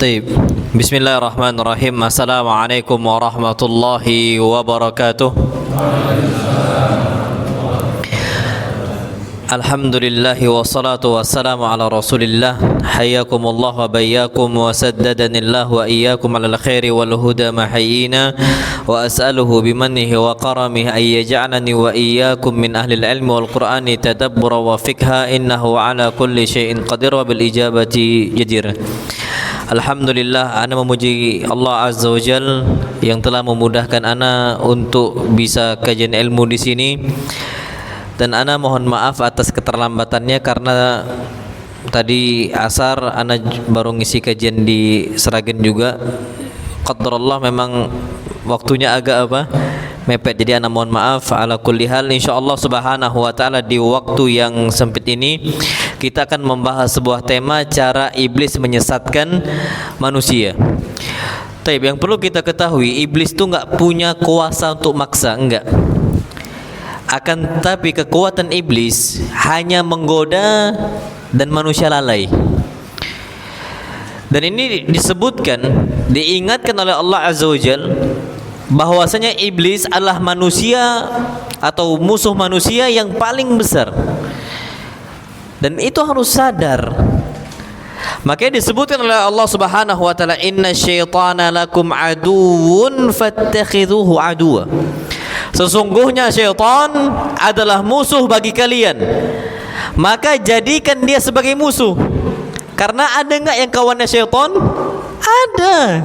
Taib. Bismillahirrahmanirrahim. Assalamualaikum warahmatullahi wabarakatuh. Alhamdulillahi wassalatu wassalamu ala rasulillah. Hayyakumullah wa bayyakum wa saddadanillah wa iyyakum alal khairi wal huda mahayyina. Wa as'aluhu bimannihi wa karamihi ay yaj'alani wa iyyakum min ahli al-ilmi wal qur'ani tadabbura wa fikha innahu ala kulli syai'in qadir wa bil ijabati jadir. Alhamdulillah, ana memuji Allah Azza wa Jal yang telah memudahkan ana untuk bisa kajian ilmu di sini. Dan ana mohon maaf atas keterlambatannya karena tadi asar ana baru ngisi kajian di Seragen juga. Qadarullah memang waktunya agak mepet, jadi ana mohon maaf. Ala kulli hal, insyaallah subhanahu wa ta'ala di waktu yang sempit ini kita akan membahas sebuah tema, cara iblis menyesatkan manusia. Taib, yang perlu kita ketahui, iblis itu enggak punya kuasa untuk maksa, enggak. Akan tetapi kekuatan iblis hanya menggoda dan manusia lalai. Dan ini disebutkan, diingatkan oleh Allah Azza wa Jal bahwasanya iblis adalah manusia atau musuh manusia yang paling besar. Dan itu harus sadar. Makanya disebutkan oleh Allah Subhanahu wa taala, inna syaitana lakum aduwwun fattakhidhuhu aduwa. Sesungguhnya syaitan adalah musuh bagi kalian, maka jadikan dia sebagai musuh. Karena ada enggak yang kawannya syaitan? Ada.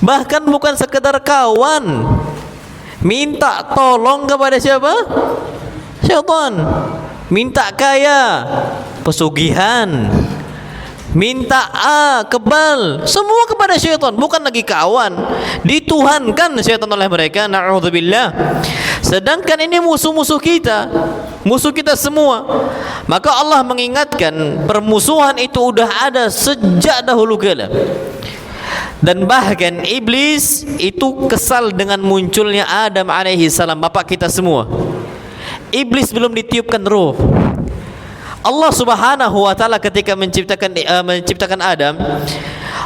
Bahkan bukan sekedar kawan, minta tolong kepada siapa? Syaitan. Minta kaya, pesugihan. Minta kebal, semua kepada syaitan, bukan lagi kawan. Dituhankan syaitan oleh mereka, na'udzubillah. Sedangkan ini musuh-musuh kita, musuh kita semua. Maka Allah mengingatkan permusuhan itu udah ada sejak dahulu kala. Dan bahkan iblis itu kesal dengan munculnya Adam alaihi salam, bapak kita semua. Iblis belum ditiupkan ruh. Allah Subhanahu wa taala ketika menciptakan Adam,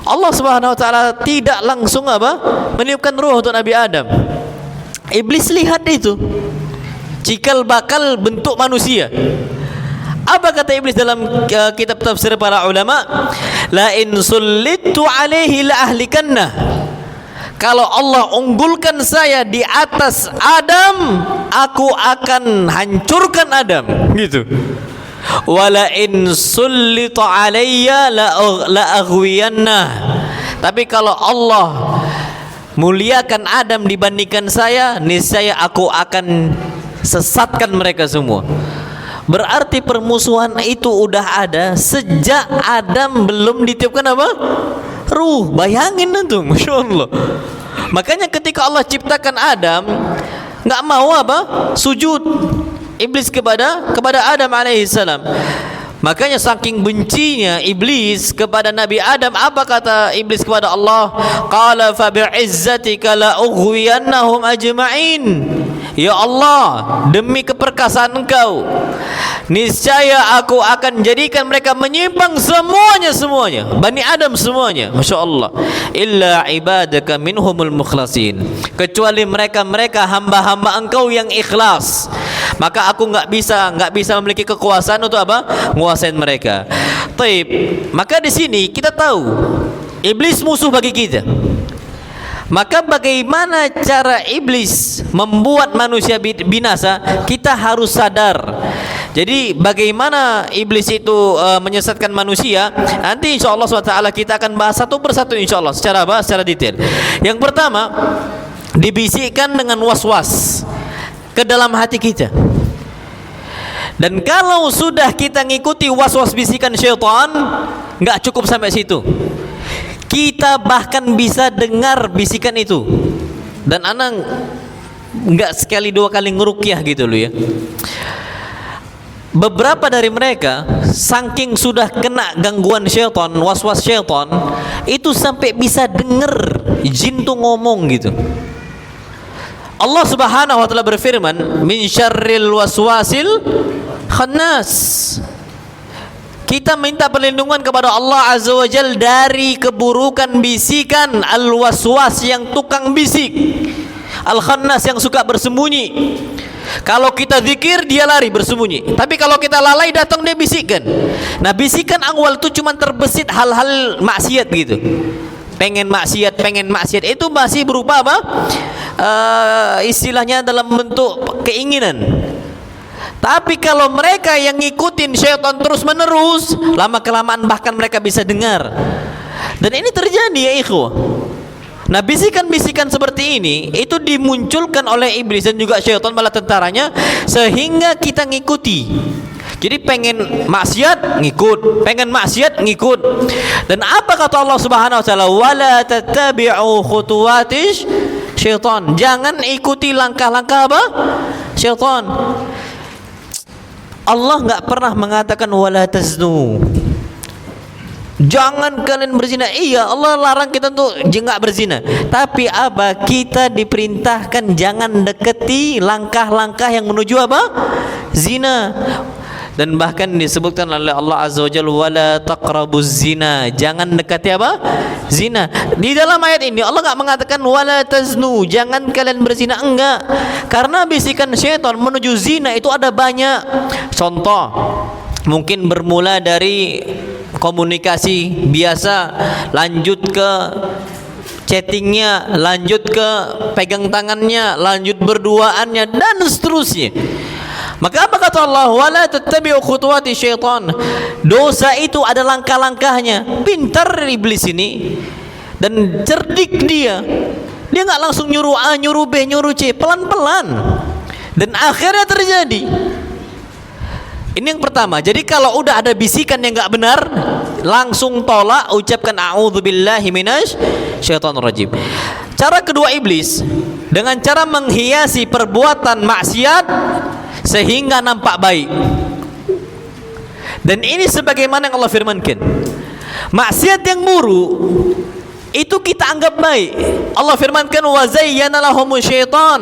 Allah Subhanahu wa taala tidak langsung meniupkan ruh untuk Nabi Adam. Iblis lihat itu, cikal bakal bentuk manusia. Apa kata iblis dalam kitab tafsir para ulama? La in sullitu alaihi la ahlikanna. Kalau Allah unggulkan saya di atas Adam, aku akan hancurkan Adam, gitu. Wala in sullita alayya la aghwiyanna. Tapi kalau Allah muliakan Adam dibandingkan saya, niscaya aku akan sesatkan mereka semua. Berarti permusuhan itu udah ada sejak Adam belum ditiupkan ruh. Bayangin itu, Masya Allah. Makanya ketika Allah ciptakan Adam, nggak mau sujud iblis kepada Adam alaihissalam. Makanya saking bencinya iblis kepada Nabi Adam, apa kata iblis kepada Allah? Qala fa bi'izzatika la ughwiyannahum ajma'in. Ya Allah, demi keperkasaan Engkau, niscaya aku akan jadikan mereka menyimpang semuanya, Bani Adam semuanya. Masya Allah. Illa ibadaka minhumul mukhlasin. Kecuali mereka hamba-hamba Engkau yang ikhlas. Maka aku nggak bisa memiliki kekuasaan untuk menguasain mereka. Taib. Maka di sini kita tahu iblis musuh bagi kita. Maka bagaimana cara iblis membuat manusia binasa? Kita harus sadar. Jadi bagaimana iblis itu menyesatkan manusia? Nanti insyaallah SWT kita akan bahas satu persatu insyaallah secara detail. Yang pertama, dibisikkan dengan was-was ke dalam hati kita. Dan kalau sudah kita ngikuti was-was bisikan syaitan, nggak cukup sampai situ. Kita bahkan bisa dengar bisikan itu. Dan ana nggak sekali dua kali ngerukyah gitu loh ya. Beberapa dari mereka saking sudah kena gangguan syaitan, was-was syaitan, itu sampai bisa dengar jin tuh ngomong gitu. Allah Subhanahu wa taala berfirman, min syarril waswasil khannas. kita minta perlindungan kepada Allah Azza wa Jal dari keburukan bisikan al-waswas yang tukang bisik, al-khannas yang suka bersembunyi. Kalau kita zikir dia lari bersembunyi, tapi kalau kita lalai datang dia bisikkan. Nah, bisikan awal itu cuma terbesit hal-hal maksiat gitu. Pengen maksiat itu masih berupa apa? Istilahnya dalam bentuk keinginan. Tapi kalau mereka yang ngikutin syaitan terus menerus, lama kelamaan bahkan mereka bisa dengar. Dan ini terjadi ya ikhwah. Nah, bisikan-bisikan seperti ini itu dimunculkan oleh iblis dan juga syaitan bala tentaranya, sehingga kita ngikuti. Jadi pengen maksiat ngikut, pengen maksiat ngikut. Dan apa kata Allah Subhanahu wa taala? Wala tattabi'u khutuwatis syaitan. Jangan ikuti langkah-langkah apa? Syaitan. Allah enggak pernah mengatakan wala taznu. Jangan kalian berzina. Iya, Allah larang kita untuk enggak berzina. Tapi apa? Kita diperintahkan jangan deketi langkah-langkah yang menuju apa? Zina. Dan bahkan disebutkan oleh Allah Azza wa Jalla wala taqrabuz zina. Jangan dekati apa? Zina. Di dalam ayat ini Allah enggak mengatakan wala taznu, jangan kalian berzina, enggak. Karena bisikan syaitan menuju zina itu ada banyak. Contoh, mungkin bermula dari komunikasi biasa, lanjut ke chattingnya, lanjut ke pegang tangannya, lanjut berduaannya, dan seterusnya. Maka apa kata Allah? Wala tattabi'u khutuwati syaitan. Dosa itu ada langkah-langkahnya. Pintar iblis ini dan cerdik dia. Dia enggak langsung nyuruh A, nyuruh B, nyuruh C, pelan-pelan. Dan akhirnya terjadi. Ini yang pertama. Jadi kalau udah ada bisikan yang enggak benar, langsung tolak, ucapkan a'udzubillahi minasyaitonir rajim. Cara kedua iblis dengan cara menghiasi perbuatan maksiat sehingga nampak baik. Dan ini sebagaimana yang Allah firmankan, maksiat yang buruk itu kita anggap baik. Allah firmankan wa zayyana lahumus syaitan.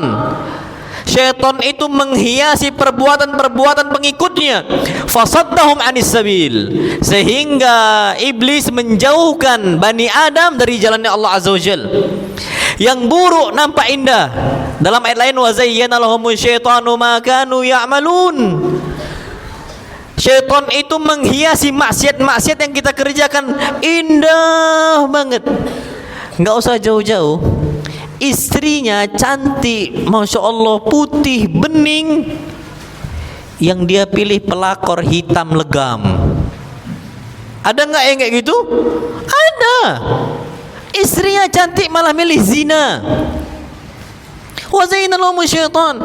Syaitan itu menghiasi perbuatan-perbuatan pengikutnya, fasaddahum anis sabil, sehingga iblis menjauhkan Bani Adam dari jalannya Allah Azza wa Jalla. Yang buruk nampak indah. Dalam ayat lain wa zayyana lahumus syaitanu ma kanu ya'malun. Syaitan itu menghiasi maksiat-maksiat yang kita kerjakan indah banget. Enggak usah jauh-jauh. Istrinya cantik, Masya Allah, putih, bening. Yang dia pilih pelakor hitam legam. Ada enggak yang kayak gitu? Ada. Istrinya cantik malah milih zina. Wa zayyana lahumus syaitan.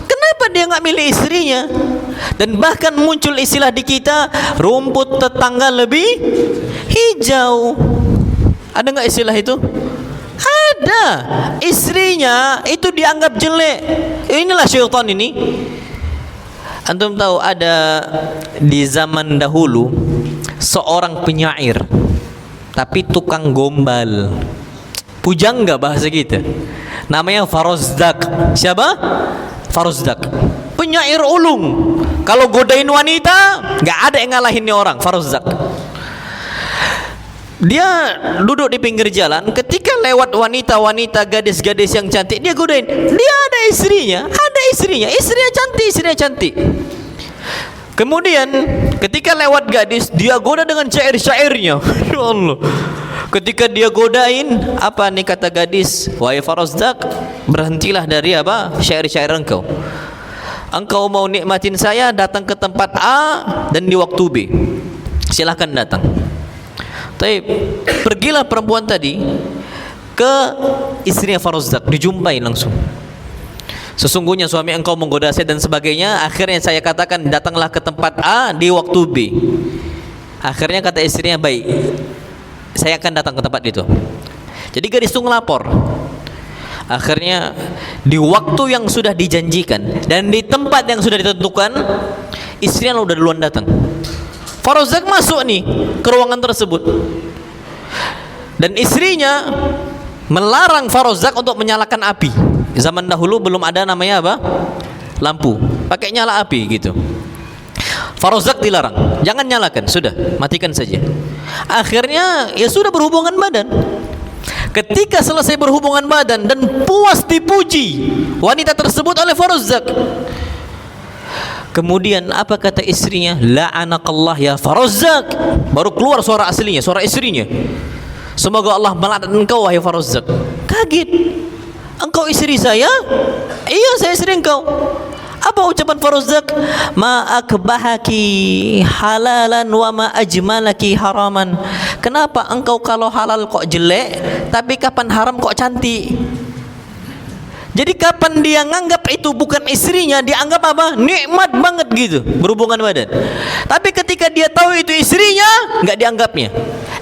Kenapa dia enggak milih istrinya? Dan bahkan muncul istilah di kita, rumput tetangga lebih hijau. Ada enggak istilah itu? Ada. Istrinya itu dianggap jelek. Inilah syaitan ini. Antum tahu ada di zaman dahulu seorang penyair, tapi tukang gombal. Pujangga bahasa kita. Namanya Farozdak. Siapa? Farozdak. Penyair ulung. Kalau godain wanita, enggak ada yang ngalahin nih orang, Farozdak. Dia duduk di pinggir jalan, ketika lewat wanita-wanita, gadis-gadis yang cantik, dia godain. Dia ada istrinya, istrinya cantik. Kemudian ketika lewat gadis, dia goda dengan syair-syairnya. Ya Allah. Ketika dia godain, apa nih kata gadis? Wahai Farozdak, berhentilah dari apa? Syair-syair engkau. Engkau mau nikmatin saya, datang ke tempat A dan di waktu B. Silahkan datang. Tapi pergilah perempuan tadi ke istrinya Farozdak, dijumpai langsung. Sesungguhnya suami engkau menggoda saya dan sebagainya. Akhirnya saya katakan datanglah ke tempat A di waktu B. Akhirnya kata istrinya, baik, saya akan datang ke tempat itu. Jadi gadis itu ngelapor. Akhirnya di waktu yang sudah dijanjikan dan di tempat yang sudah ditentukan, istrinya udah duluan datang. Farozdak masuk nih ke ruangan tersebut, dan istrinya melarang Farozdak untuk menyalakan api. Zaman dahulu belum ada namanya apa? Lampu. Pakai nyala api gitu. Farozak dilarang, jangan nyalakan, sudah matikan saja. Akhirnya ya sudah berhubungan badan. Ketika selesai berhubungan badan dan puas dipuji wanita tersebut oleh Farozak, kemudian apa kata istrinya? La'anakallah ya Farozak. Baru keluar suara aslinya, suara istrinya. Semoga Allah melaknat engkau wahai Farozak. Kaget. Engkau istri saya? Iya, saya istri engkau. Apa ucapan Farozak? Ma akbahaki halalan wa ma ajmalaki haraman. Kenapa engkau kalau halal kok jelek, tapi kapan haram kok cantik? Jadi kapan dia nganggap itu bukan istrinya, dia anggap apa? Nikmat banget gitu berhubungan badan. Tapi ketika dia tahu itu istrinya, enggak dianggapnya.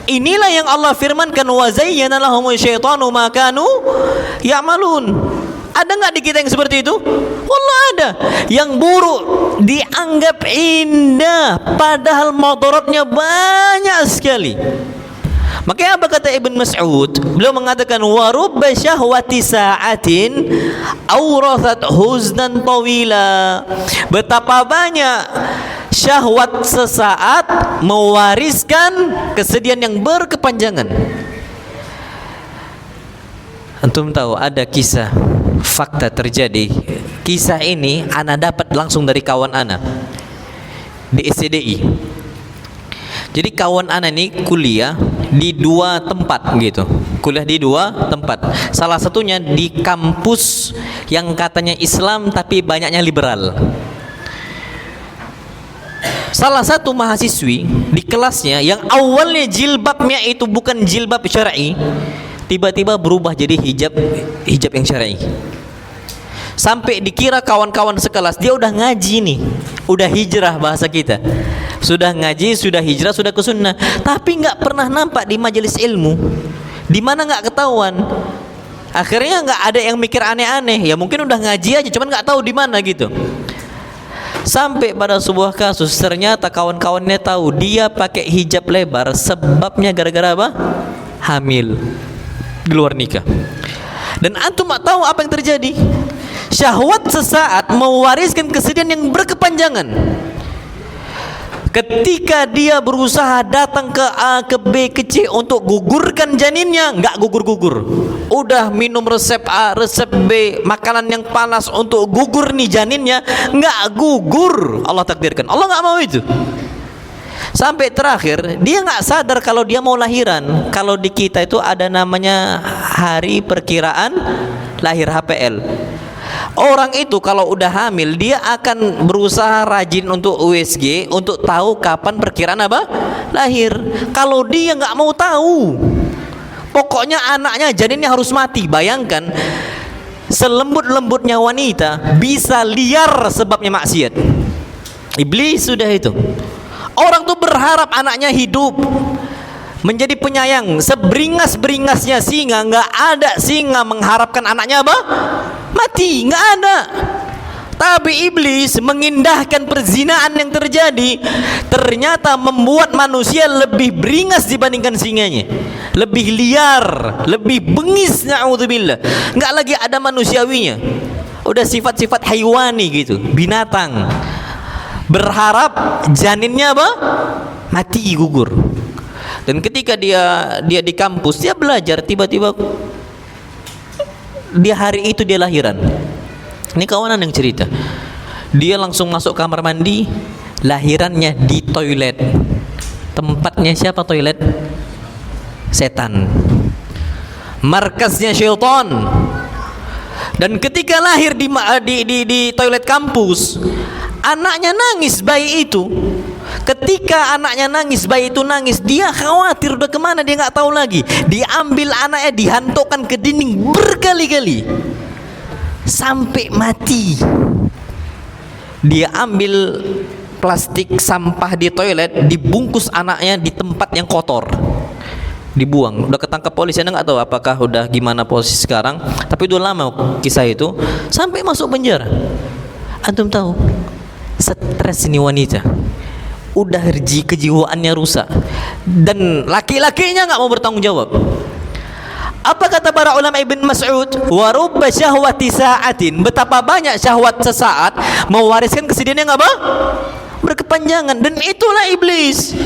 Inilah yang Allah firmankan, wa zayyana lahumul syaitanu ma kanu ya'malun. Ada enggak di kita yang seperti itu? Wallah ada. Yang buruk dianggap indah, padahal mudaratnya banyak sekali. Makanya apa kata Ibn Mas'ud? Beliau mengatakan wa rubba syahwati sa'atin awrathat huznan tawila. Betapa banyak syahwat sesaat mewariskan kesedihan yang berkepanjangan. Antum tahu ada kisah fakta terjadi. Kisah ini ana dapat langsung dari kawan ana di SCDI. Jadi kawan ana ini kuliah di dua tempat gitu. Kuliah di dua tempat. Salah satunya di kampus yang katanya Islam tapi banyaknya liberal. Salah satu mahasiswi di kelasnya yang awalnya jilbabnya itu bukan jilbab syar'i, tiba-tiba berubah jadi hijab yang syar'i. Sampai dikira kawan-kawan sekelas dia udah ngaji nih, udah hijrah bahasa kita. Sudah ngaji, sudah hijrah, sudah ke sunnah, tapi nggak pernah nampak di majelis ilmu. Di mana nggak ketahuan. Akhirnya nggak ada yang mikir aneh-aneh. Ya mungkin udah ngaji aja, cuman nggak tahu di mana gitu. Sampai pada sebuah kasus ternyata kawan-kawannya tahu dia pakai hijab lebar sebabnya gara-gara apa? Hamil di luar nikah. Dan antum tak tahu apa yang terjadi. Syahwat sesaat mewariskan kesedihan yang berkepanjangan. Ketika dia berusaha datang ke A, ke B, ke C untuk gugurkan janinnya, nggak gugur-gugur. Udah minum resep A, resep B, makanan yang panas untuk gugur nih janinnya, nggak gugur. Allah takdirkan, Allah nggak mau itu. Sampai terakhir dia nggak sadar kalau dia mau lahiran. Kalau di kita itu ada namanya hari perkiraan lahir HPL. Orang itu kalau udah hamil dia akan berusaha rajin untuk USG untuk tahu kapan perkiraan apa? Lahir. Kalau dia nggak mau tahu, pokoknya anaknya janinnya harus mati. Bayangkan selembut-lembutnya wanita bisa liar sebabnya maksiat. Iblis sudah itu. Orang tuh berharap anaknya hidup, menjadi penyayang. Seberingas-beringasnya singa, nggak ada singa mengharapkan anaknya apa? Mati, nggak ada. Tapi iblis mengindahkan perzinaan yang terjadi, ternyata membuat manusia lebih beringas dibandingkan singanya, lebih liar, lebih bengis. Na'udzubillah. Nggak lagi ada manusiawinya, udah sifat-sifat haiwani gitu, binatang. Berharap janinnya apa? Mati, gugur. Dan ketika dia di kampus, dia belajar, tiba-tiba di hari itu dia lahiran. Ini kawanan yang cerita. Dia langsung masuk kamar mandi, lahirannya di toilet. Tempatnya siapa toilet? Setan. Markasnya syaitan. Dan ketika lahir di toilet kampus, anaknya nangis, bayi itu. Ketika anaknya nangis, bayi itu nangis, dia khawatir udah kemana, dia nggak tahu lagi. Diambil anaknya, dihantukkan ke dinding berkali-kali sampai mati. Dia ambil plastik sampah di toilet, dibungkus anaknya di tempat yang kotor, dibuang. Udah ketangkap polisi, anda nggak tahu apakah udah gimana posisi sekarang, tapi udah lama kisah itu, sampai masuk penjara. Antum tahu, stres ini wanita, udah kejiwaannya rusak, dan laki-lakinya nggak mau bertanggung jawab. Apa kata para ulama Ibn Mas'ud? Wa rubba syahwati sa'atin. Betapa banyak syahwat sesaat mewariskan kesedihan yang apa? berkepanjangan. Dan itulah iblis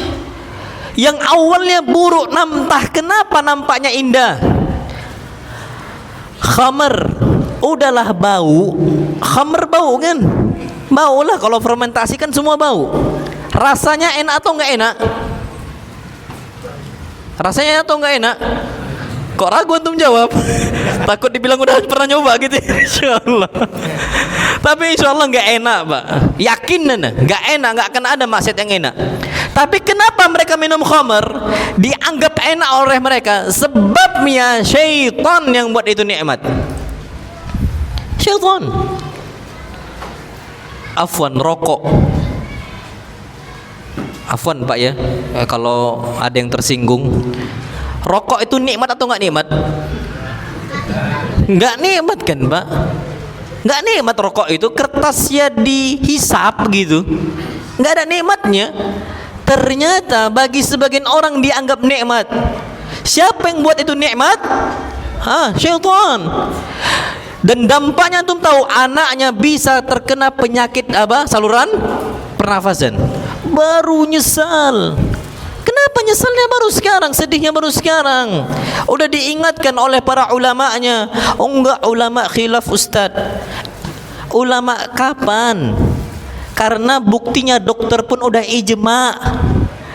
yang awalnya buruk, entah kenapa nampaknya indah. Khamar, udahlah bau, khamar bau kan, bau lah, kalau fermentasi kan semua bau. Rasanya enak atau enggak enak? Rasanya enak atau enggak enak? Kok ragu antum jawab? Takut dibilang udah pernah nyoba gitu. Insyaallah. Tapi insyaallah enggak enak, Pak. Yakin enggak enak, enggak akan ada maksiat yang enak. Tapi kenapa mereka minum khamar dianggap enak oleh mereka? Sebabnya syaitan yang buat itu nikmat. Syaitan. Afwan, rokok. Afwan Pak ya, kalau ada yang tersinggung. Rokok itu nikmat atau enggak nikmat? Enggak nikmat kan Pak? Enggak nikmat rokok itu, kertasnya dihisap gitu, enggak ada nikmatnya. Ternyata bagi sebagian orang dianggap nikmat. Siapa yang buat itu nikmat? Syaitan. Dan dampaknya antum tahu, anaknya bisa terkena penyakit apa? Saluran pernafasan. Baru nyesal. Kenapa nyesalnya baru sekarang? Sedihnya baru sekarang. Udah diingatkan oleh para ulamanya. Oh enggak, ulama khilaf Ustaz. Ulama kapan? Karena buktinya dokter pun udah ijma.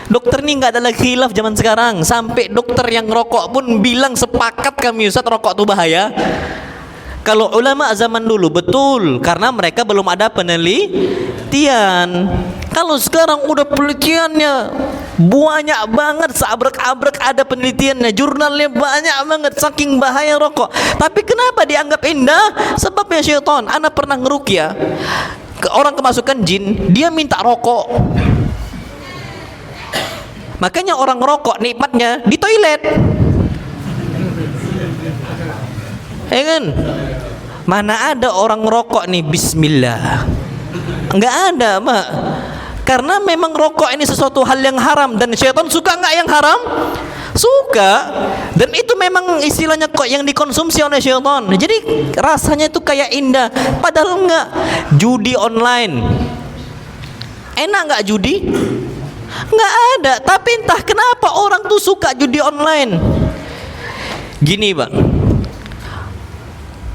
Dokter ini enggak ada lagi khilaf zaman sekarang. Sampai dokter yang rokok pun bilang sepakat kami Ustaz, rokok itu bahaya. Kalau ulama zaman dulu betul, karena mereka belum ada penelitian. Kalau sekarang udah penelitiannya banyak banget, seabrek-abrek ada penelitiannya, jurnalnya banyak banget, saking bahaya rokok. Tapi kenapa dianggap indah? Sebabnya syaitan. Ana pernah ngeruqyah orang kemasukan jin, dia minta rokok. Makanya orang rokok nikmatnya di toilet. Ya kan? Mana ada orang rokok nih bismillah. Enggak ada, Pak. Karena memang rokok ini sesuatu hal yang haram. Dan syaitan suka enggak yang haram? Suka. Dan itu memang istilahnya kok yang dikonsumsi oleh syaitan. Jadi rasanya itu kayak indah. Padahal enggak. Judi online, enak enggak judi? Enggak ada. Tapi entah kenapa orang tuh suka judi online. Gini Pak,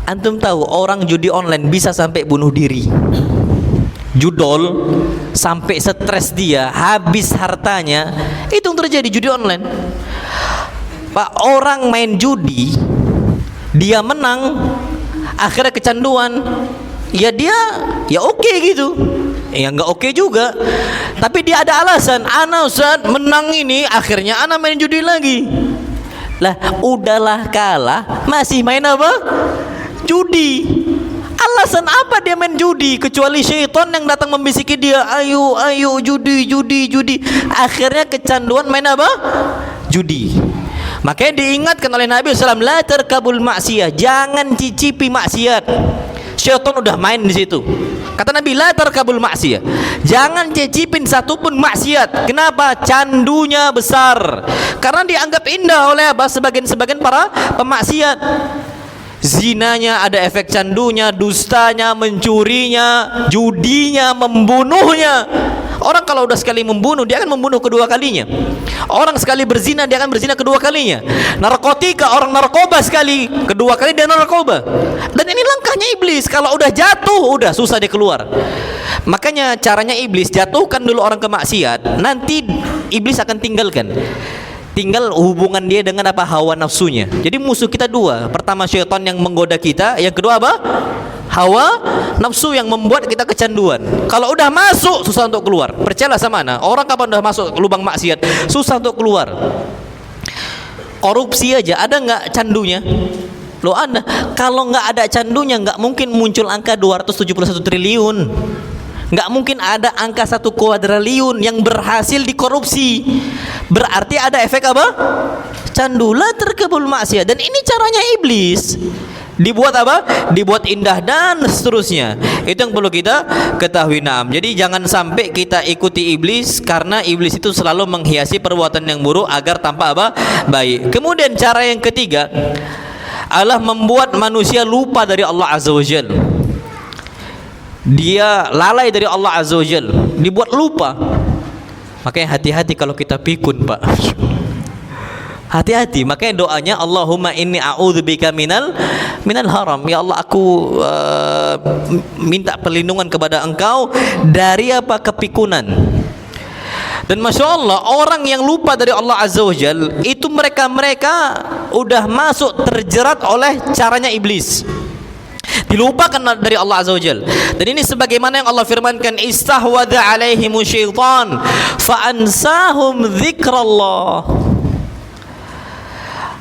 antum tahu orang judi online bisa sampai bunuh diri. Judol sampai stres dia, habis hartanya. Itu yang terjadi judi online. Pak, orang main judi, dia menang, akhirnya kecanduan. Ya dia, ya oke gitu. Ya nggak oke juga. Tapi dia ada alasan. Ana Ustaz menang ini, akhirnya ana main judi lagi. Lah, udahlah kalah, masih main apa? Judi. Alasan apa dia main judi? Kecuali syaitan yang datang membisiki dia, ayo judi. Akhirnya kecanduan main apa? Judi. Makanya diingatkan oleh Nabi SAW, la tarkabul maksiyah, jangan cicipi maksiat. Syaitan udah main di situ. Kata Nabi, la tarkabul maksiyah, jangan cicipin satupun maksiat. Kenapa? Candunya besar. Karena dianggap indah oleh apa? Sebagian para pemaksiat. Zinanya ada efek candunya, dustanya, mencurinya, judinya, membunuhnya. Orang kalau udah sekali membunuh, dia akan membunuh kedua kalinya. Orang sekali berzina, dia akan berzina kedua kalinya. Narkotika, orang narkoba sekali, kedua kali dia narkoba. Dan ini langkahnya iblis. Kalau udah jatuh, udah susah dia keluar. Makanya caranya iblis, jatuhkan dulu orang ke maksiat, nanti iblis akan tinggalkan. Tinggal hubungan dia dengan apa? Hawa nafsunya. Jadi musuh kita dua. Pertama syaitan yang menggoda kita, yang kedua apa? Hawa nafsu yang membuat kita kecanduan. Kalau udah masuk susah untuk keluar. Percayalah sama ana, orang kapan udah masuk lubang maksiat susah untuk keluar. Korupsi aja ada nggak candunya? Loh ada. Kalau nggak ada candunya nggak mungkin muncul angka 271 triliun. Nggak mungkin ada angka 1 kuadriliun yang berhasil dikorupsi. Berarti ada efek apa? Candu, la tarkabul maksiyah. Dan ini caranya iblis. Dibuat apa? Dibuat indah dan seterusnya. Itu yang perlu kita ketahui. Naam. Jadi jangan sampai kita ikuti iblis, karena iblis itu selalu menghiasi perbuatan yang buruk agar tampak apa? Baik. Kemudian cara yang ketiga adalah membuat manusia lupa dari Allah Azza wa Jalla. Dia lalai dari Allah Azza wa Jalla. dibuat lupa. Makanya hati-hati kalau kita pikun, Pak. Hati-hati. Makanya doanya Allahumma inni a'udzubika minal haram. Ya Allah, aku minta perlindungan kepada Engkau dari apa? Kepikunan. Dan Masya Allah, orang yang lupa dari Allah Azza wa Jal, itu mereka udah masuk terjerat oleh caranya iblis, dilupakan dari Allah Azza wa Jal. Dan ini sebagaimana yang Allah firmankan, istahwadha alaihimu syaitan fa'ansahum dzikrallah.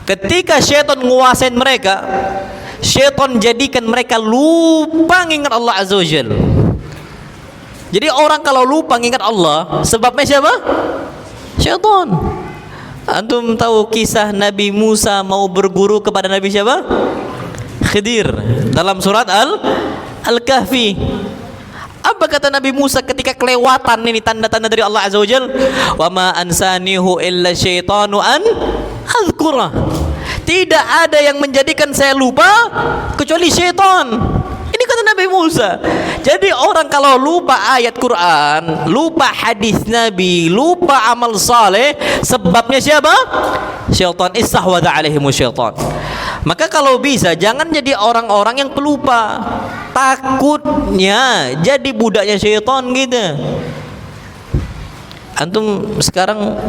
Ketika syaitan menguasai mereka, syaitan jadikan mereka lupa mengingat Allah Azza wa Jal. Jadi orang kalau lupa mengingat Allah, sebabnya siapa? Syaitan. Antum tahu kisah Nabi Musa mau berguru kepada Nabi siapa? Khidir, dalam surat Al-Kahfi. Apa kata Nabi Musa ketika kelewatan ini tanda-tanda dari Allah Azza wa Jal? Wa ma ansanihu illa syaitanu an azkurah. Tidak ada yang menjadikan saya lupa kecuali syaitan. Ini kata Nabi Musa. Jadi orang kalau lupa ayat Quran, lupa hadis Nabi, lupa amal saleh, sebabnya siapa? Syaitan. Istahwadha alaihimu syaitan. Maka kalau bisa jangan jadi orang-orang yang pelupa. Takutnya jadi budaknya syaitan gitu. Antum sekarang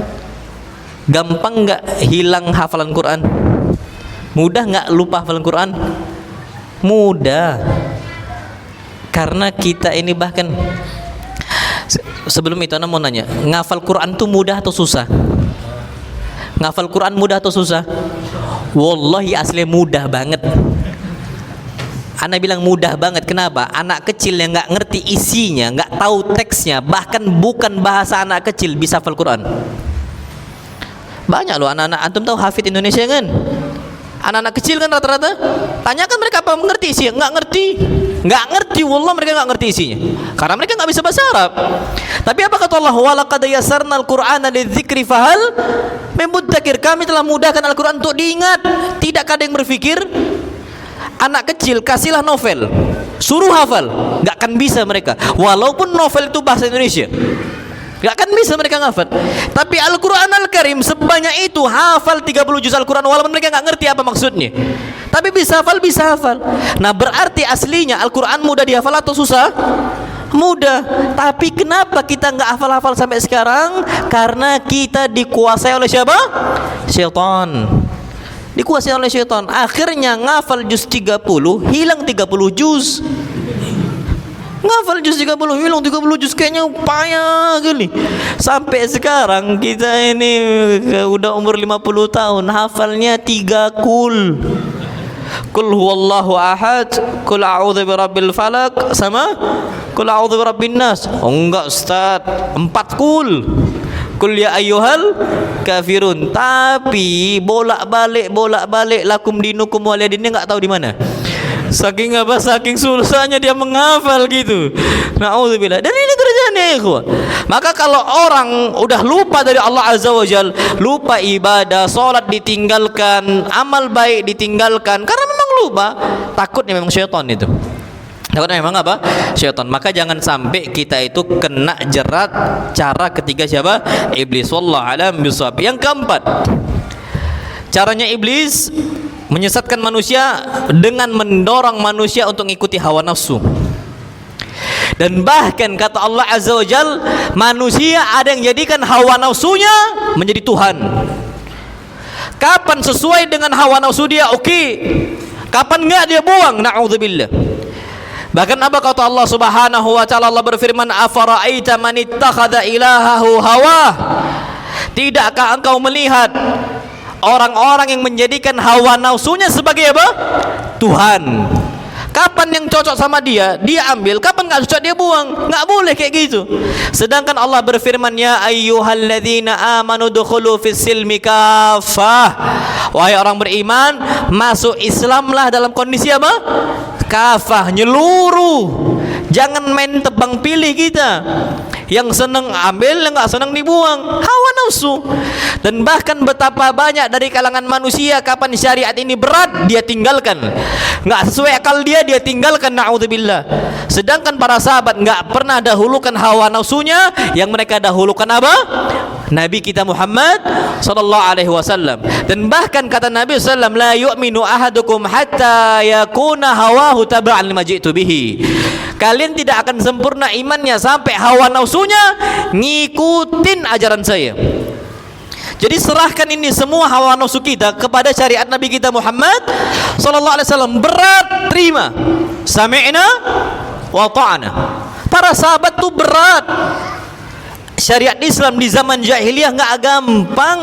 gampang nggak hilang hafalan Quran? Mudah nggak lupa hafalan Quran? Mudah. Karena kita ini bahkan sebelum itu ana mau nanya, ngafal Quran tuh mudah atau susah? Ngafal Quran mudah atau susah? Wallahi asli mudah banget. Ana bilang mudah banget. Kenapa? Anak kecil yang nggak ngerti isinya, nggak tahu teksnya, bahkan bukan bahasa anak kecil bisa hafal Quran. Banyak loh anak-anak. Antum tahu hafid Indonesia kan? Anak-anak kecil kan rata-rata. Tanyakan mereka apa mengerti isinya? Nggak ngerti. Wallah mereka nggak ngerti isinya. Karena mereka nggak bisa bahasa Arab. Tapi apa kata Allah? Walaqad yassarnal Qur'ana lidzikri fahal min mudzakir. Kami telah mudahkan Al-Quran untuk diingat. Tidak ada yang berpikir. Anak kecil kasihlah novel, suruh hafal, nggak akan bisa mereka. Walaupun novel itu bahasa Indonesia, nggak akan bisa mereka ngafal. Tapi Al-Quran Al-Karim sebanyak itu, hafal 30 juz Al-Quran walaupun mereka nggak ngerti apa maksudnya. Tapi bisa hafal. Nah berarti aslinya Al-Quran mudah dihafal atau susah? Mudah. Tapi kenapa kita nggak hafal-hafal sampai sekarang? Karena kita dikuasai oleh siapa? Syaitan. Dikuasai oleh syaitan. Akhirnya ngafal juz 30, hilang 30 juz. Ngafal juz 30, hilang 30 juz, kayaknya payah gini. Sampai sekarang kita ini udah umur 50 tahun, hafalnya 3 kul. Kul huwallahu ahad, kul a'udzu birabbil falaq, sama kul a'udzu birabbin nas. Oh enggak Ustaz, 4 kul. Kul ya ayyuhal kafirun. Tapi bolak-balik lakum dinukum waliyadin, enggak tahu di mana. Saking apa? Saking susahnya dia menghafal gitu. Nauzubillah. Dan ini terjadi ya ikhwan. Maka kalau orang udah lupa dari Allah Azza wa Jal, lupa ibadah, salat ditinggalkan, amal baik ditinggalkan karena memang lupa, takutnya memang syaitan itu. Takutnya memang apa? Syaitan. Maka jangan sampai kita itu kena jerat cara ketiga siapa? Iblis. Wallahu a'lam bishawab. Yang keempat, caranya iblis menyesatkan manusia dengan mendorong manusia untuk mengikuti hawa nafsu. Dan bahkan kata Allah Azza wa Jal, manusia ada yang jadikan hawa nafsunya menjadi Tuhan. Kapan sesuai dengan hawa nafsu dia, oke. Kapan enggak dia buang, na'udzubillah. Bahkan apa kata Allah Subhanahu wa taala? Allah berfirman, afara'aita man ittakhadha ilahahu hawah. Tidakkah engkau melihat orang-orang yang menjadikan hawa nafsunya sebagai apa? Tuhan. Kapan yang cocok sama dia, dia ambil. Kapan nggak cocok, dia buang. Nggak boleh kayak gitu. Sedangkan Allah berfirman, ya ayyuhalladzina amanu dukhulu fis silmi kafah. Wahai orang beriman, masuk Islamlah dalam kondisi apa? Kafah, nyeluruh. Jangan main tebang pilih kita. Yang senang ambil, yang nggak senang dibuang. Hawa nafsu. Dan bahkan betapa banyak dari kalangan manusia kapan syariat ini berat dia tinggalkan, nggak sesuai akal dia tinggalkan, na'udzubillah. Sedangkan para sahabat nggak pernah dahulukan hawa nafsunya, yang mereka dahulukan apa? Nabi kita Muhammad sallallahu alaihi wasallam. Dan bahkan kata Nabi sallallahu alaihi wasallam, la yu'minu ahadukum hatta yakuna hawahu tab'an lima ji'tu bihi. Kalian tidak akan sempurna imannya sampai hawa nafsunya ngikutin ajaran saya. Jadi serahkan ini semua hawa nafsu kita kepada syariat Nabi kita Muhammad sallallahu alaihi wasallam. Berat, terima. Sami'na wa ta'ana. Para sahabat tuh berat. Syariat Islam di zaman jahiliyah nggak gampang.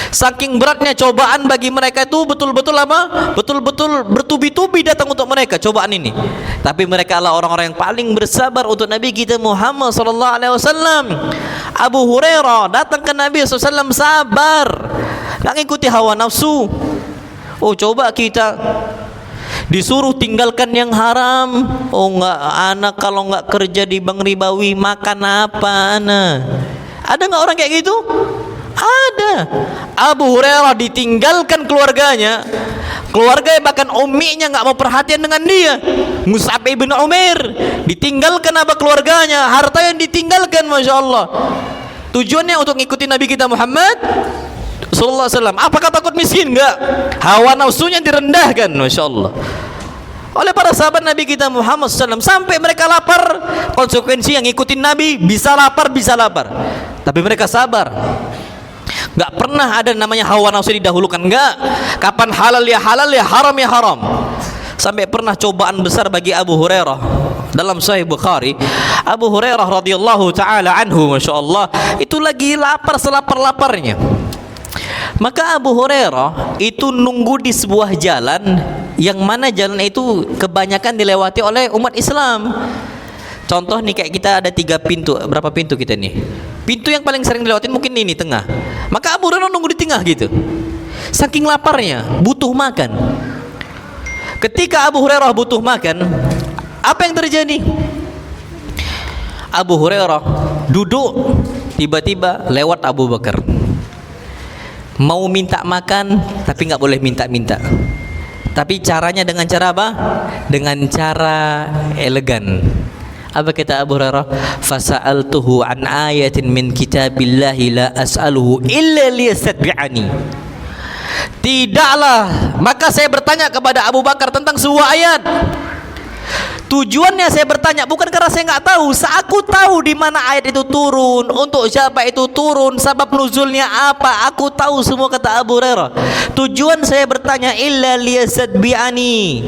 Saking beratnya cobaan bagi mereka itu betul-betul apa? Betul-betul bertubi-tubi datang untuk mereka cobaan ini. Tapi mereka adalah orang-orang yang paling bersabar untuk Nabi kita Muhammad sallallahu alaihi wasallam. Abu Hurairah datang ke Nabi sallallahu alaihi wasallam sabar, nggak ngikuti hawa nafsu. Oh, coba kita disuruh tinggalkan yang haram. Oh enggak, anak kalau enggak kerja di bank ribawi makan apa anak? Ada enggak orang kayak gitu? Ada. Abu Hurairah ditinggalkan keluarganya, bahkan umminya enggak mau perhatian dengan dia. Mus'ab ibn Umair ditinggalkan apa keluarganya, harta yang ditinggalkan, masya Allah. Tujuannya untuk ngikutin Nabi kita Muhammad sallallahu alaihi wasallam. Apakah takut miskin? Enggak. Hawa nafsunya direndahkan, masya Allah, oleh para sahabat Nabi kita Muhammad SAW. Sampai mereka lapar, konsekuensi yang ngikutin Nabi bisa lapar, tapi mereka sabar. Enggak pernah ada namanya hawa nafsu didahulukan, enggak. Kapan halal ya halal, ya haram ya haram. Sampai pernah cobaan besar bagi Abu Hurairah. Dalam Sahih Bukhari, Abu Hurairah radhiyallahu taala anhu, masya Allah, itu lagi lapar selapar-laparnya. Maka Abu Hurairah itu nunggu di sebuah jalan, yang mana jalan itu kebanyakan dilewati oleh umat Islam. Contoh nih, kayak kita ada 3 pintu. Berapa pintu kita nih? Pintu yang paling sering dilewatin mungkin ini tengah. Maka Abu Hurairah nunggu di tengah gitu. Saking laparnya, butuh makan. Ketika Abu Hurairah butuh makan, apa yang terjadi? Abu Hurairah duduk, tiba-tiba lewat Abu Bakar. Mau minta makan tapi nggak boleh minta-minta. Tapi caranya dengan cara apa? Dengan cara elegan. Apa kata Abu Hurairah? Fasa'altuhu an ayatin min kitabillahi la as'aluhu illa liyastadbi'ani. Tidaklah, maka saya bertanya kepada Abu Bakar tentang sebuah ayat. Tujuannya saya bertanya bukan karena saya nggak tahu. Aku tahu di mana ayat itu turun, untuk siapa itu turun, sebab nuzulnya apa. Aku tahu semua, kata Abu Hurairah. Tujuan saya bertanya illa liyastadbi'ani,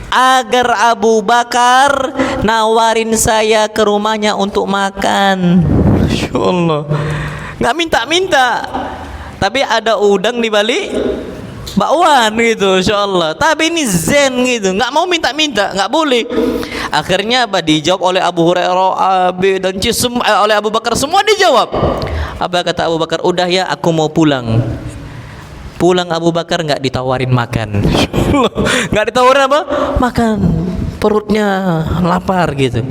agar Abu Bakar nawarin saya ke rumahnya untuk makan. Masya Allah, nggak minta-minta, tapi ada udang di balik bakwan gitu, insyaallah. Tapi ini zen gitu, nggak mau minta-minta, nggak boleh. Akhirnya apa? Dijawab oleh Abu Hurairah, Abi dan oleh Abu Bakar, semua dijawab. Apa kata Abu Bakar? Udah ya, aku mau pulang. Pulang Abu Bakar nggak ditawarin makan. Nggak ditawarin apa? Makan. Perutnya lapar gitu.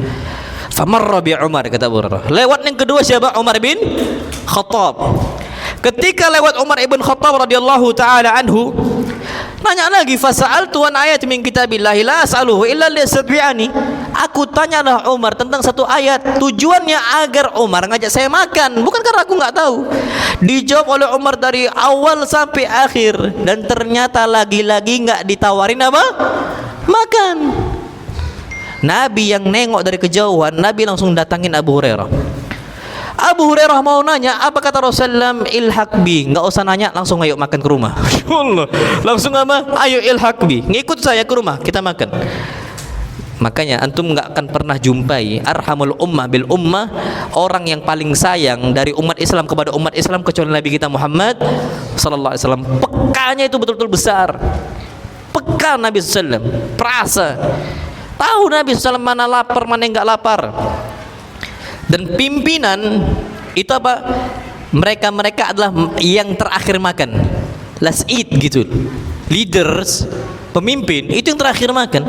Famarra bi Umar, kata Abu Hurairah. Lewat yang kedua siapa? Umar bin Khattab. Ketika lewat Umar ibn Khattab radhiyallahu taala anhu, nanya lagi, fasa'altu an ayat min kitabillahi la as'aluhu illa liyastadbi'ani. Aku tanyalah Umar tentang satu ayat, tujuannya agar Umar ngajak saya makan, bukan karena aku nggak tahu. Dijawab oleh Umar dari awal sampai akhir, dan ternyata lagi-lagi nggak ditawarin apa? Makan. Nabi yang nengok dari kejauhan, Nabi langsung datangin Abu Hurairah. Abu Hurairah mau nanya, apa kata Rasulullah? Ilhaq bi, nggak usah nanya, langsung ayo makan ke rumah. Allah, langsung apa? Ayo ilhaq bi, ngikut saya ke rumah, kita makan. Makanya antum nggak akan pernah jumpai arhamul ummah bil ummah, orang yang paling sayang dari umat Islam kepada umat Islam kecuali Nabi kita Muhammad sallallahu alaihi wasallam. Pekanya itu betul-betul besar. Peka Nabi sallallahu alaihi wasallam, perasa. Tahu Nabi sallallahu alaihi wasallam mana lapar, mana yang nggak lapar. Dan pimpinan itu apa? Mereka adalah yang terakhir makan, last eat gitu. Leaders, pemimpin itu yang terakhir makan.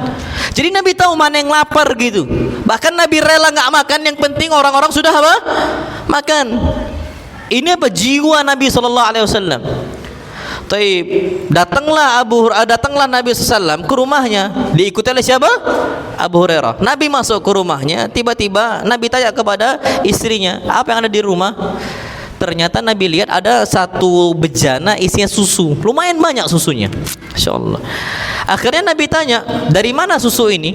Jadi Nabi tahu mana yang lapar gitu, Bahkan Nabi rela nggak makan, yang penting orang-orang sudah apa? Makan. Ini apa? Jiwa Nabi sallallahu alaihi wasallam. Taib, datanglah Nabi SAW ke rumahnya, diikuti oleh siapa? Abu Hurairah. Nabi masuk ke rumahnya, tiba-tiba Nabi tanya kepada istrinya, apa yang ada di rumah? Ternyata Nabi lihat ada satu bejana isinya susu, lumayan banyak susunya, Masya Allah. Akhirnya Nabi tanya, dari mana susu ini?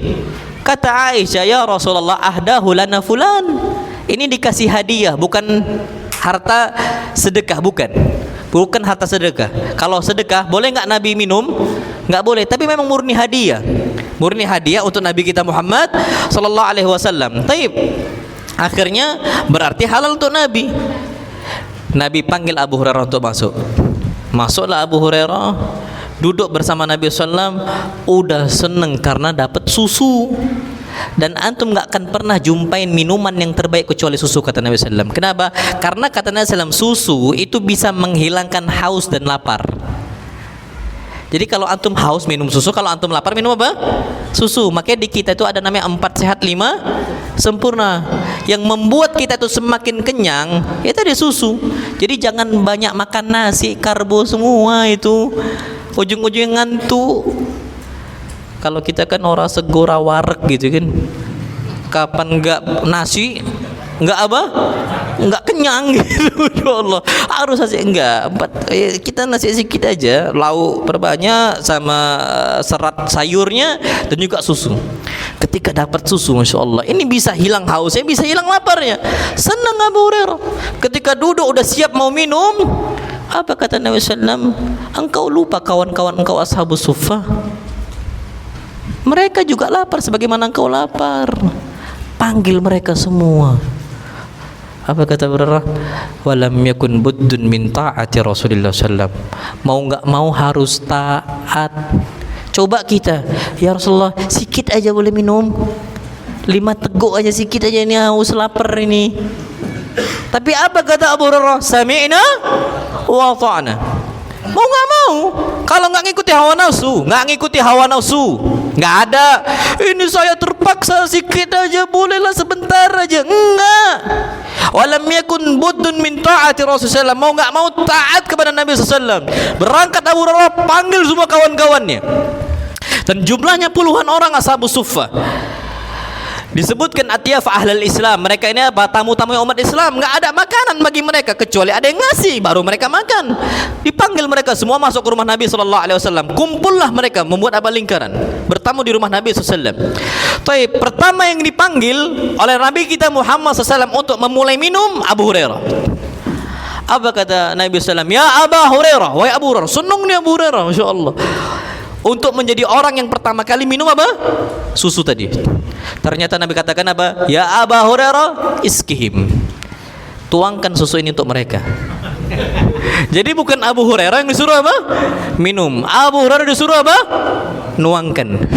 Kata Aisyah, ya Rasulullah, ahdahu lana fulan. Ini dikasih hadiah, bukan harta sedekah, bukan harta sedekah. Kalau sedekah boleh nggak Nabi minum? Nggak boleh. Tapi memang murni hadiah untuk Nabi kita Muhammad sallallahu alaihi wasallam. Taib. Akhirnya berarti halal untuk Nabi. Nabi panggil Abu Hurairah untuk masuk. Masuklah Abu Hurairah, duduk bersama Nabi SAW. Udah seneng karena dapat susu. Dan antum nggak akan pernah jumpain minuman yang terbaik kecuali susu, kata Nabi SAW. Kenapa? Karena kata Nabi SAW, susu itu bisa menghilangkan haus dan lapar. Jadi kalau antum haus minum susu, kalau antum lapar minum apa? Susu. Makanya di kita itu ada namanya 4 sehat 5 sempurna. Yang membuat kita itu semakin kenyang itu ada susu. Jadi jangan banyak makan nasi, karbo semua itu, ujung-ujungnya ngantuk. Kalau kita kan orang segora warek gitu kan, kapan enggak nasi, enggak apa, enggak kenyang gitu. Ya Allah, harus nasi enggak, kita nasi sedikit aja, lauk perbanyak sama serat sayurnya dan juga susu. Ketika dapat susu, Masya Allah, ini bisa hilang hausnya, bisa hilang laparnya. Senang Abu Hurairah. Ketika duduk udah siap mau minum, apa kata Nabi SAW? Engkau lupa kawan-kawan engkau ashabus suffah. Mereka juga lapar sebagaimana engkau lapar. Panggil mereka semua. Apa kata Hurairah? Walam yakun buddun min ta'ati Rasulullah sallallahu. Mau enggak mau harus taat. Coba kita, ya Rasulullah, sikit aja boleh minum, 5 teguk aja, sikit aja, ini haus lapar ini. Tapi apa kata Abu Hurairah? Sami'na wa ta'na. Mau nggak mau, kalau nggak ngikuti hawa nafsu, nggak ada. Ini saya terpaksa sikit aja, bolehlah sebentar aja. Enggak. Walam yakun buddun min ta'ati Rasulullah. Mau nggak mau taat kepada Nabi SAW. Berangkat Abu Hurairah, panggil semua kawan-kawannya. Dan jumlahnya puluhan orang ashabus suffah. Disebutkan atiyaf ahlul Islam. Mereka ini apa? Tamu-tamu umat Islam. Nggak ada makanan bagi mereka kecuali ada yang ngasih, baru mereka makan. Dipanggil mereka semua masuk ke rumah Nabi SAW. Kumpullah mereka, membuat apa? Lingkaran, bertamu di rumah Nabi SAW. Taib, pertama yang dipanggil oleh Nabi kita Muhammad SAW untuk memulai minum, Abu Hurairah. Apa kata Nabi SAW? Ya Abu Hurairah, wahai Abu Hurairah. Senang nih Abu Hurairah, Masya Allah, untuk menjadi orang yang pertama kali minum apa? Susu tadi. Ternyata Nabi katakan apa? Ya Abu Hurairah, iskihim. Tuangkan susu ini untuk mereka. Jadi bukan Abu Hurairah yang disuruh apa? Minum. Abu Hurairah disuruh apa? Nuangkan.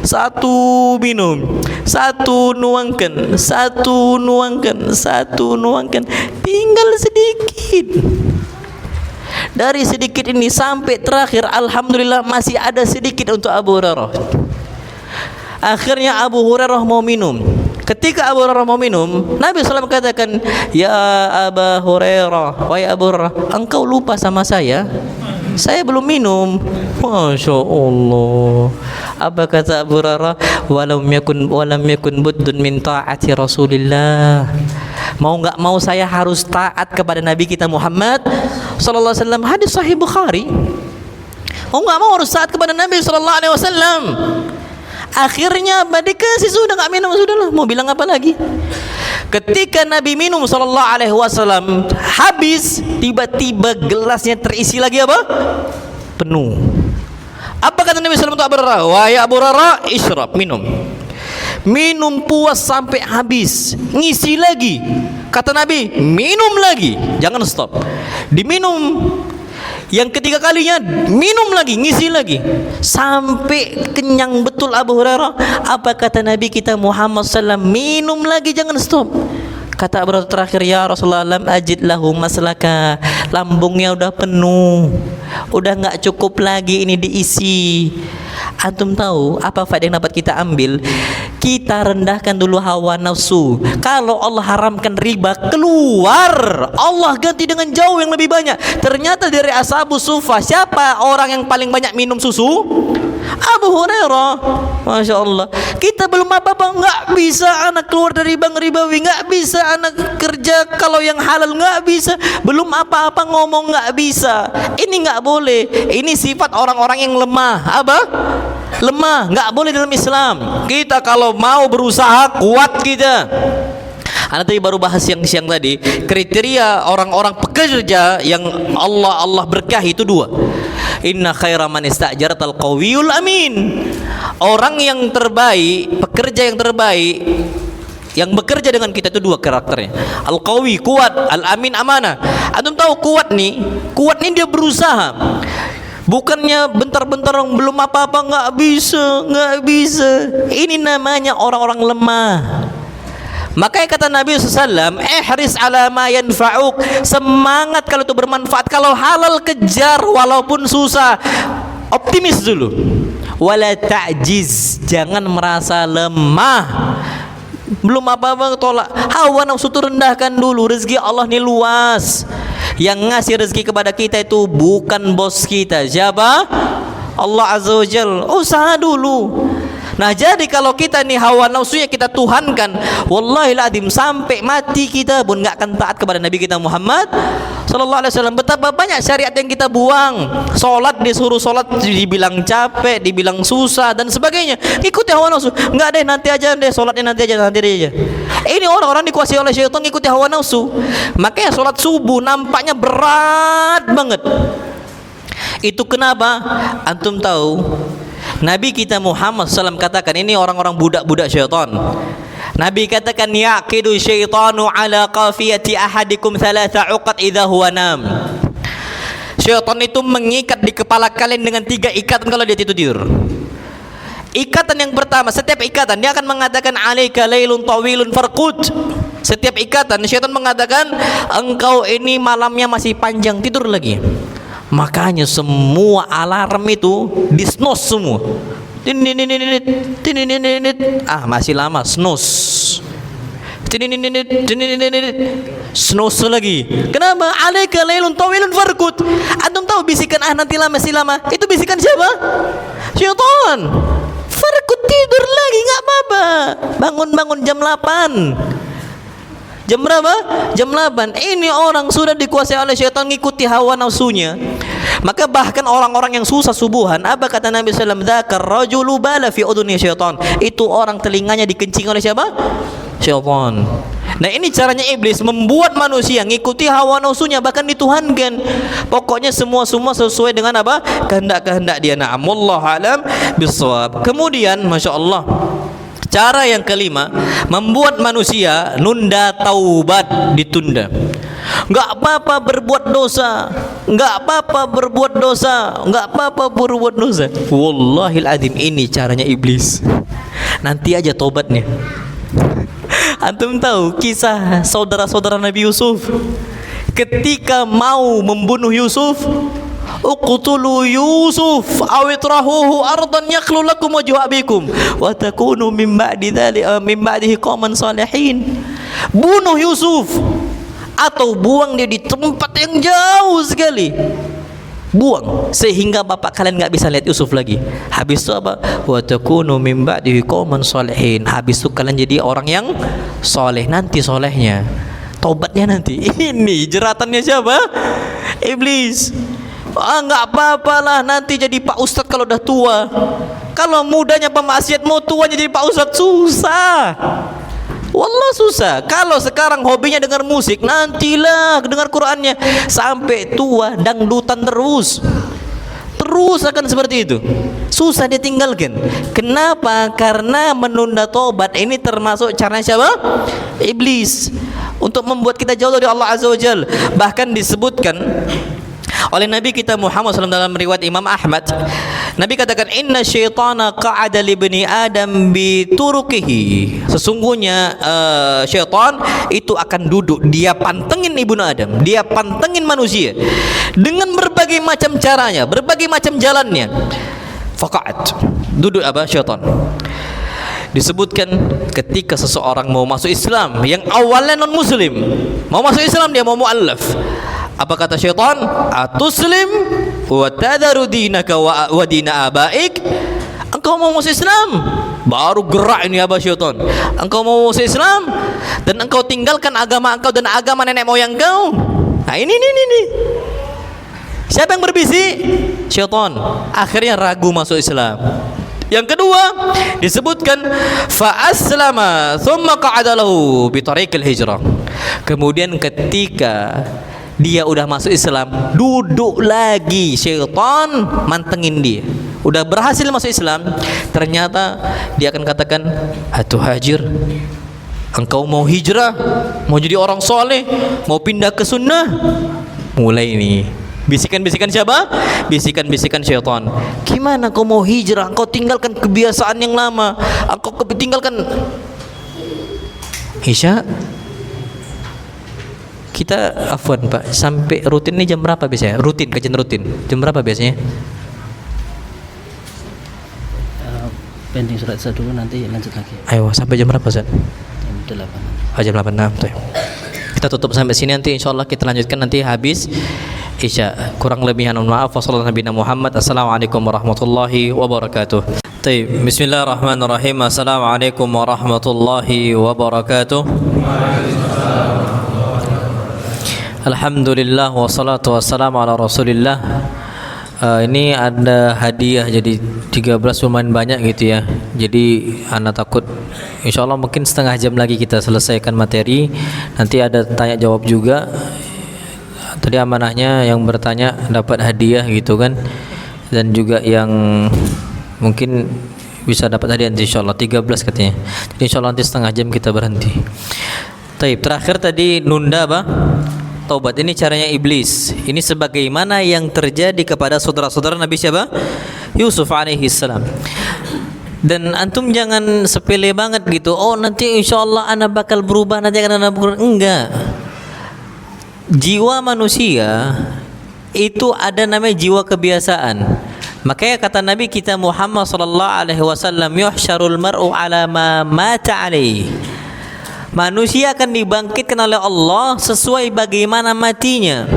Satu minum, satu nuangkan, satu nuangkan, satu nuangkan. Tinggal sedikit. Dari sedikit ini sampai terakhir, alhamdulillah masih ada sedikit untuk Abu Hurairah. Akhirnya Abu Hurairah mau minum. Ketika Abu Hurairah mau minum, Nabi SAW katakan, Ya Abu Hurairah, wahai Abu Hurairah, engkau lupa sama saya belum minum. Masya Allah. Apa kata Abu Hurairah? Walam yakun buddun min ta'ati Rasulillah. Mau nggak mau saya harus taat kepada Nabi kita Muhammad sallallahu alaihi wasallam. Hadis sahih Bukhari. Mau nggak mau harus taat kepada Nabi sallallahu alaihi wasallam. Akhirnya dikasih sudah, nggak minum, sudahlah, mau bilang apa lagi. Ketika Nabi minum sallallahu alaihi wasallam habis, tiba-tiba gelasnya terisi lagi apa? Penuh. Apa kata Nabi sallallahu alaihi wasallam untuk Abu Hurairah? Wahai Abu Hurairah, isyrab, minum. Minum puas sampai habis, ngisi lagi. Kata Nabi, minum lagi, jangan stop. Diminum. Yang ketiga kalinya minum lagi, ngisi lagi sampai kenyang betul Abu Hurairah. Apa kata Nabi kita Muhammad SAW? Minum lagi, jangan stop. Kata Abu Hurairah terakhir, ya Rasulullah, lam ajid lahu maslaka. Lambungnya udah penuh, udah nggak cukup lagi ini diisi. Antum tahu apa faedah yang dapat kita ambil? Kita rendahkan dulu hawa nafsu. Kalau Allah haramkan riba, keluar, Allah ganti dengan jauh yang lebih banyak. Ternyata dari ashabus sufa, siapa orang yang paling banyak minum susu? Abu Hurairah. Masya Allah. Kita belum apa-apa, nggak bisa anak keluar dari bank ribawi, nggak bisa anak kerja kalau yang halal, nggak bisa. Belum apa-apa ngomong nggak bisa. Ini nggak boleh. Ini sifat orang-orang yang lemah. Apa? Lemah, nggak boleh dalam Islam. Kita kalau mau berusaha, kuat kita. Anda tadi baru bahas siang tadi, kriteria orang-orang pekerja yang Allah berkahi itu dua. Inna khaira man ista'jartal qawiyul amin. Orang yang terbaik, pekerja yang terbaik yang bekerja dengan kita itu dua karakternya. Al-qawi, kuat, al-amin, amanah. Antum tahu kuat nih dia berusaha. Bukannya bentar-bentar belum apa-apa, nggak bisa. Ini namanya orang-orang lemah. Makanya kata Nabi SAW, ihris ala ma yanfa'uk. Semangat kalau itu bermanfaat. Kalau halal kejar walaupun susah. Optimis dulu. Wala ta'jiz, jangan merasa lemah. Belum apa-apa tolak. Hawa nafsu itu rendahkan dulu. Rezeki Allah ini luas. Yang ngasih rezeki kepada kita itu bukan bos kita. Siapa? Allah Azza wa Jalla. Usaha dulu. Nah, jadi kalau kita nih hawa nafsunya kita tuhankan, wallahi adzim sampai mati kita pun nggak akan taat kepada Nabi kita Muhammad sallallahu alaihi wasallam. Betapa banyak syariat yang kita buang. Salat disuruh salat dibilang capek, dibilang susah dan sebagainya. Ikuti hawa nafsu. Enggak deh, nanti aja deh, salatnya nanti aja. Ini orang-orang dikuasai oleh syaitan, ikuti hawa nafsu. Makanya salat subuh nampaknya berat banget. Itu kenapa? Antum tahu? Nabi kita Muhammad SAW katakan, ini orang-orang budak-budak syaitan. Nabi katakan, yaqidu syaitanu ala qafiyati ahadikum thalatha uqad idha huwa nam. Syaitan itu mengikat di kepala kalian dengan 3 ikatan kalau dia tidur. Ikatan yang pertama, setiap ikatan dia akan mengatakan alaika lailun tawilun farqud. Setiap ikatan syaitan mengatakan, engkau ini malamnya masih panjang, tidur lagi. Makanya semua alarm itu di snooze semua. Masih lama, snooze. Snooze lagi. Kenapa? Alaika lailun tawilun farqud. Antum tahu bisikan nanti lama masih lama. Itu bisikan siapa? Syaitan. Farqud, tidur lagi, enggak apa-apa. Bangun jam 8. Jam berapa? Jam 8. Ini orang sudah dikuasai oleh syaitan, ngikuti hawa nafsunya. Maka bahkan orang-orang yang susah subuhan, apa kata Nabi SAW? Dzakar rajulu bala fi udhuni syaitan. Itu orang telinganya dikencing oleh siapa? Syaitan. Nah, ini caranya iblis membuat manusia ngikuti hawa nafsunya, bahkan dituhankan. Pokoknya semua sesuai dengan apa? Kehendak dia. Na'amullah alam bisawab. Kemudian Masya Allah, cara yang kelima, membuat manusia nunda taubat, ditunda. Enggak apa-apa berbuat dosa, enggak apa-apa berbuat dosa, enggak apa-apa berbuat dosa. Wallahil adzim, ini caranya iblis. Nanti aja tobatnya. Antum tahu kisah saudara-saudara Nabi Yusuf ketika mau membunuh Yusuf? Uqtulu Yusuf aw itrahuhu ardan yakhlu lakum wajhu abikum wa takunu min ba'dihi qauman salihin. Bunuh Yusuf atau buang dia di tempat yang jauh sekali. Buang sehingga bapak kalian enggak bisa lihat Yusuf lagi. Habis itu apa? Wa takunu min ba'dihi qauman salihin. Habis itu kalian jadi orang yang soleh. Nanti solehnya, tobatnya nanti. Ini jeratannya siapa? Iblis. Enggak apa-apalah, nanti jadi Pak Ustadz kalau udah tua. Kalau mudanya pemaksiat, mau tuanya jadi Pak Ustadz, susah. Wallah susah. Kalau sekarang hobinya dengar musik, nantilah dengar Qur'annya. Sampai tua dangdutan terus akan seperti itu. Susah ditinggalkan. Kenapa? Karena menunda tobat ini termasuk caranya siapa? Iblis, untuk membuat kita jauh dari Allah Azza wa Jalla. Bahkan disebutkan oleh Nabi kita Muhammad SAW dalam riwayat Imam Ahmad, Nabi katakan, inna syaitana qa'ada li bani Adam bi turukihi. Sesungguhnya syaitan itu akan duduk, dia pantengin ibnu Adam, dia pantengin manusia dengan berbagai macam caranya, berbagai macam jalannya. Faqa'at, duduk apa? Syaitan. disebutkan ketika seseorang mau masuk Islam, yang awalnya non muslim, mau masuk Islam, dia mau mu'allaf, apa kata syaitan? Atuslim wa tadharu dinaka wa dina abaik. Engkau mau masuk Islam, baru gerak ini apa syaitan. Engkau mau masuk Islam dan engkau tinggalkan agama engkau dan agama nenek moyang engkau. Nah ini. Siapa yang berbisik? Syaitan. Akhirnya ragu masuk Islam. Yang kedua disebutkan fa aslama thumma qa'ada lahu bi tariqil hijrah. Kemudian ketika dia udah masuk Islam, duduk lagi syaitan mantengin dia. Udah berhasil masuk Islam, ternyata dia akan katakan, "Atuhajir? Engkau mau hijrah, mau jadi orang soleh, mau pindah ke sunnah?" Mulai nih bisikan-bisikan siapa? Bisikan-bisikan syaitan. Gimana kau mau hijrah? Engkau tinggalkan kebiasaan yang lama, engkau tinggalkan. Isya kita afwan Pak, sampai rutin ini jam berapa biasanya? Rutin, kajian rutin jam berapa biasanya? Pending surat saya dulu, nanti lanjut lagi. Ayo, sampai jam berapa Ustaz? Jam 8. Jam 8. Kita tutup sampai sini, nanti insyaallah kita lanjutkan nanti habis Isya. Kurang lebih mohon maaf. Wassallallahu Nabi Muhammad. Assalamualaikum warahmatullahi wabarakatuh. Bismillahirrahmanirrahim. Assalamualaikum warahmatullahi wabarakatuh. Alhamdulillah wassalatu wassalamu ala Rasulillah. Ini ada hadiah jadi 13, lumayan banyak gitu ya. Jadi anak takut insyaallah mungkin setengah jam lagi kita selesaikan materi. Nanti ada tanya jawab juga. Tadi amanahnya yang bertanya dapat hadiah gitu kan, dan juga yang mungkin bisa dapat hadiah insyaallah 13 katanya. Jadi insyaallah nanti setengah jam kita berhenti. Taib, terakhir tadi nunda apa? Taubat. Ini caranya iblis. Ini sebagaimana yang terjadi kepada saudara-saudara Nabi siapa? Yusuf alaihi salam. Dan antum jangan sepele banget gitu. Oh nanti insyaallah ana bakal berubah, nanti akan ana berubah. Enggak. Jiwa manusia itu ada namanya jiwa kebiasaan. Makanya kata Nabi kita Muhammad sallallahu alaihi wasallam, yuhsyarul mar'u ala ma mata alaihi. Manusia akan dibangkitkan oleh Allah sesuai bagaimana matinya.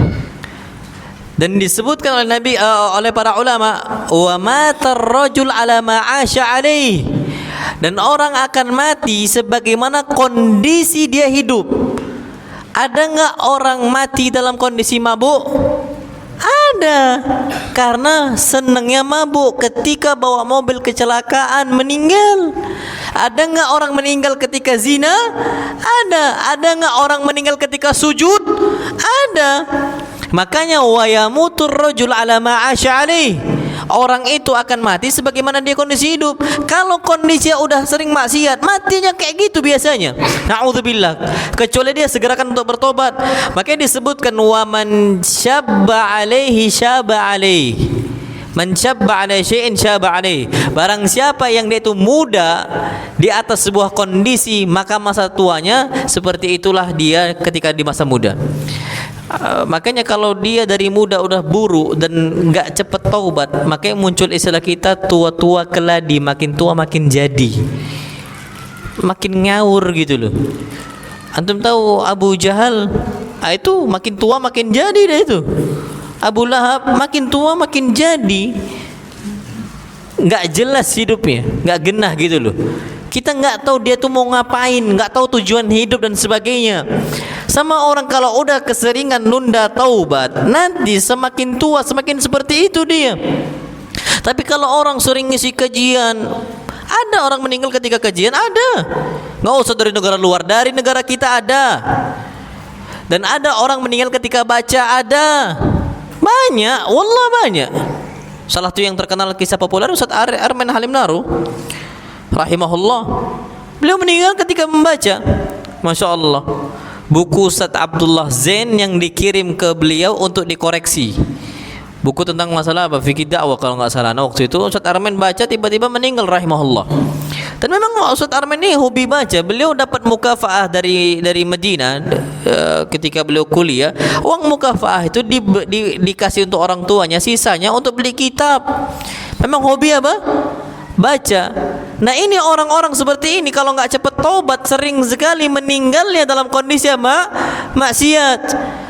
Dan disebutkan oleh Nabi oleh para ulama, wa matar rajul ala ma 'asha alaihi. Dan orang akan mati sebagaimana kondisi dia hidup. Ada enggak orang mati dalam kondisi mabuk? Ada. Karena senangnya mabuk, ketika bawa mobil kecelakaan meninggal. Ada enggak orang meninggal ketika zina? Ada. Ada enggak orang meninggal ketika sujud? Ada. Makanya wa yamutur rajul ala ma 'asha alaihi. Orang itu akan mati sebagaimana dia kondisi hidup. Kalau kondisinya udah sering maksiat, matinya kayak gitu biasanya. Na'udzubillah. Kecuali dia segerakan untuk bertobat. Makanya disebutkan wa man syabba alaihi syaba alaihi. Man syabba ala syai'in syaba alaihi. Barang siapa yang dia itu muda di atas sebuah kondisi, maka masa tuanya seperti itulah dia ketika di masa muda. Makanya kalau dia dari muda udah buruk dan enggak cepat taubat, makanya muncul istilah kita tua-tua keladi, makin tua makin jadi, makin ngawur gitu loh. Antum tahu Abu Jahal, itu makin tua makin jadi deh itu. Abu Lahab makin tua makin jadi, enggak jelas hidupnya, enggak genah gitu loh. Kita enggak tahu dia tuh mau ngapain, enggak tahu tujuan hidup dan sebagainya. Sama orang kalau udah keseringan nunda taubat, nanti semakin tua semakin seperti itu dia. Tapi kalau orang sering ngisi kajian, ada orang meninggal ketika kajian, ada. Nggak usah dari negara luar, dari negara kita ada. Dan ada orang meninggal ketika baca, ada. Banyak, wallah banyak. Salah satu yang terkenal kisah populer Ustaz Arman Halim Naru rahimahullah. Beliau meninggal ketika membaca, Masya Allah, buku Ustaz Abdullah Zain yang dikirim ke beliau untuk dikoreksi. Buku tentang masalah apa? Fikih dakwah kalau nggak salah. Nah, waktu itu Ustaz Arman baca, tiba-tiba meninggal rahimahullah. Dan memang Ustaz Arman ini hobi baca. Beliau dapat mukafaah dari Madinah ketika beliau kuliah. Uang mukafaah itu dikasih untuk orang tuanya, sisanya untuk beli kitab. Memang hobi apa? Baca. Nah ini orang-orang seperti ini kalau nggak cepat taubat sering sekali meninggalnya dalam kondisi maksiat,